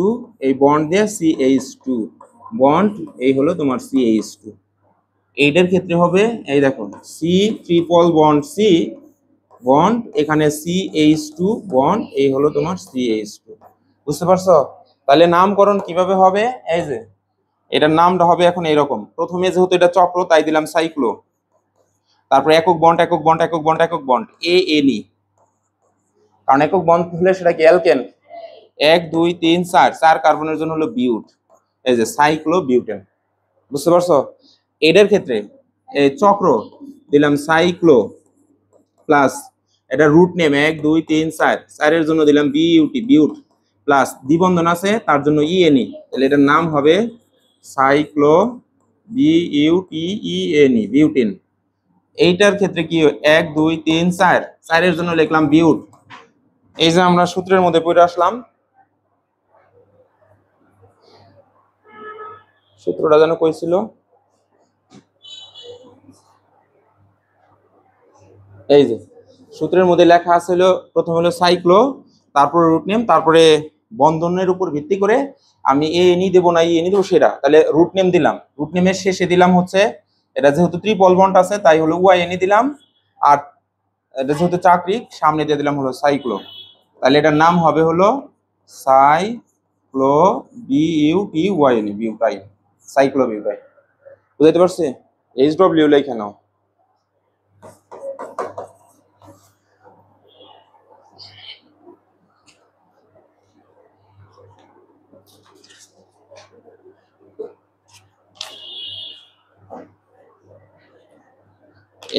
S1: এই বন্ড দিয়ে CH2 বন্ড, এই হলো তোমার CH2। এইটার ক্ষেত্রে হবে এই দেখো C triple bond C bond, এখানে CH2 বন্ড, এই হলো তোমার CH2। বুঝতে পারছো? তাহলে নামকরণ কিভাবে হবে? এই যে এটার নামটা হবে এখন এরকম। প্রথমে যেহেতু এটা চক্র তাই দিলাম সাইক্লো, তারপরে একক বন্ড একক বন্ড একক বন্ড একক বন্ড ANE, কারণ একক বন্ড হলে সেটা কি অ্যালকেন। 1 2 3 4, 4 কার্বনের জন্য হলো বিউট, এই যে সাইক্লো বিউটেন। বুঝতে পারছো? এটার ক্ষেত্রে এই চক্র দিলাম সাইক্লো প্লাস এটা রুট নেম 1 2 3 4, 4 এর জন্য দিলাম বিউট প্লাস দ্বিবন্ধন আছে তার জন্য ইএনই, তাহলে এটার নাম হবে সাইক্লো বিউটিএনই বিউটিন। এইটার ক্ষেত্রে কি 1 2 3 4, 4 এর জন্য লিখলাম বিউট। এই যে আমরা সূত্রের মধ্যে পড়ে আসলাম, সূত্রটা যেন কই ছিল, এই যে সূত্রের মধ্যে লেখা আছে হলো প্রথম হলো সাইক্লো, তারপরে রুট নেম, তারপরে বন্ধনের উপর ভিত্তি করে আমি এনি দেবো না ইএনি দেবো সেটা, তাহলে রুট নেম দিলাম, রুট নেমের শেষে দিলাম হচ্ছে এটা যেহেতু ট্রিপল বন্ড আছে তাই হলো ওয়াইএনি দিলাম, আর এটা যেহেতু চাকরি সামনে দিয়ে দিলাম হলো সাইক্লো, তাহলে এটার নাম হবে হলো সাইক্লো বিউটিওয়াইএনি বিউটাইন, সাইক্লো বিউটাইন। বুঝতে পারছি? HW লেখা নাও।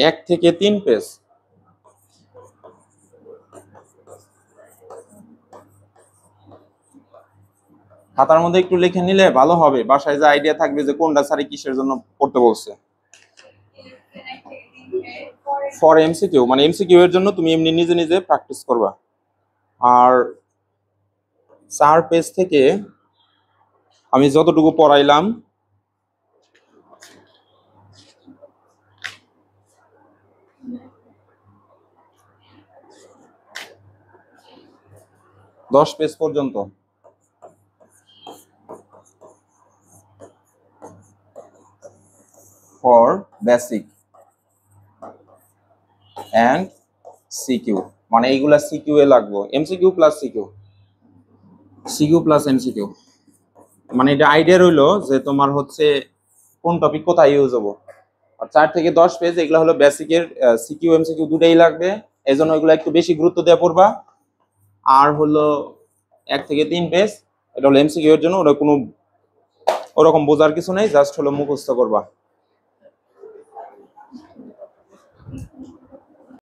S1: এক থেকে 3 পেজ। খাতার মধ্যে একটু লিখে নিলে ভালো হবে, বাসায় যে আইডিয়া থাকবে যে কোনটা স্যারে কিসের জন্য পড়তে বলছে। ফর এমসিকিউ মানে এমসিকিউ এর জন্য তুমি এমনি নিজে নিজে প্র্যাকটিস করবা। আর 4 পেজ থেকে আমি যতটুকু পড়াইলাম দশ পেজ পর্যন্ত ফর বেসিক অ্যান্ড সিকিউ, মানে এইগুলা সিকিউ এ লাগবে, MCQ plus CQ plus MCQ. মানে এটা আইডিয়া রইলো যে তোমার হচ্ছে কোন টপিক কোথায় ইউজ হবো। আর 4 থেকে 10 পেজ এগুলো হলো বেসিকের, সিকিউ এমসিকিউ দুটাই লাগবে, এই জন্য এগুলো একটু বেশি গুরুত্ব দিয়ে পড়বা। আর হলো 1 থেকে 3 পেজ এটা হলো এমসিকিউ এর জন্য, ওটা কোনো ওরকম বোঝার কিছু নেই, জাস্ট হলো মুখস্থ করবা।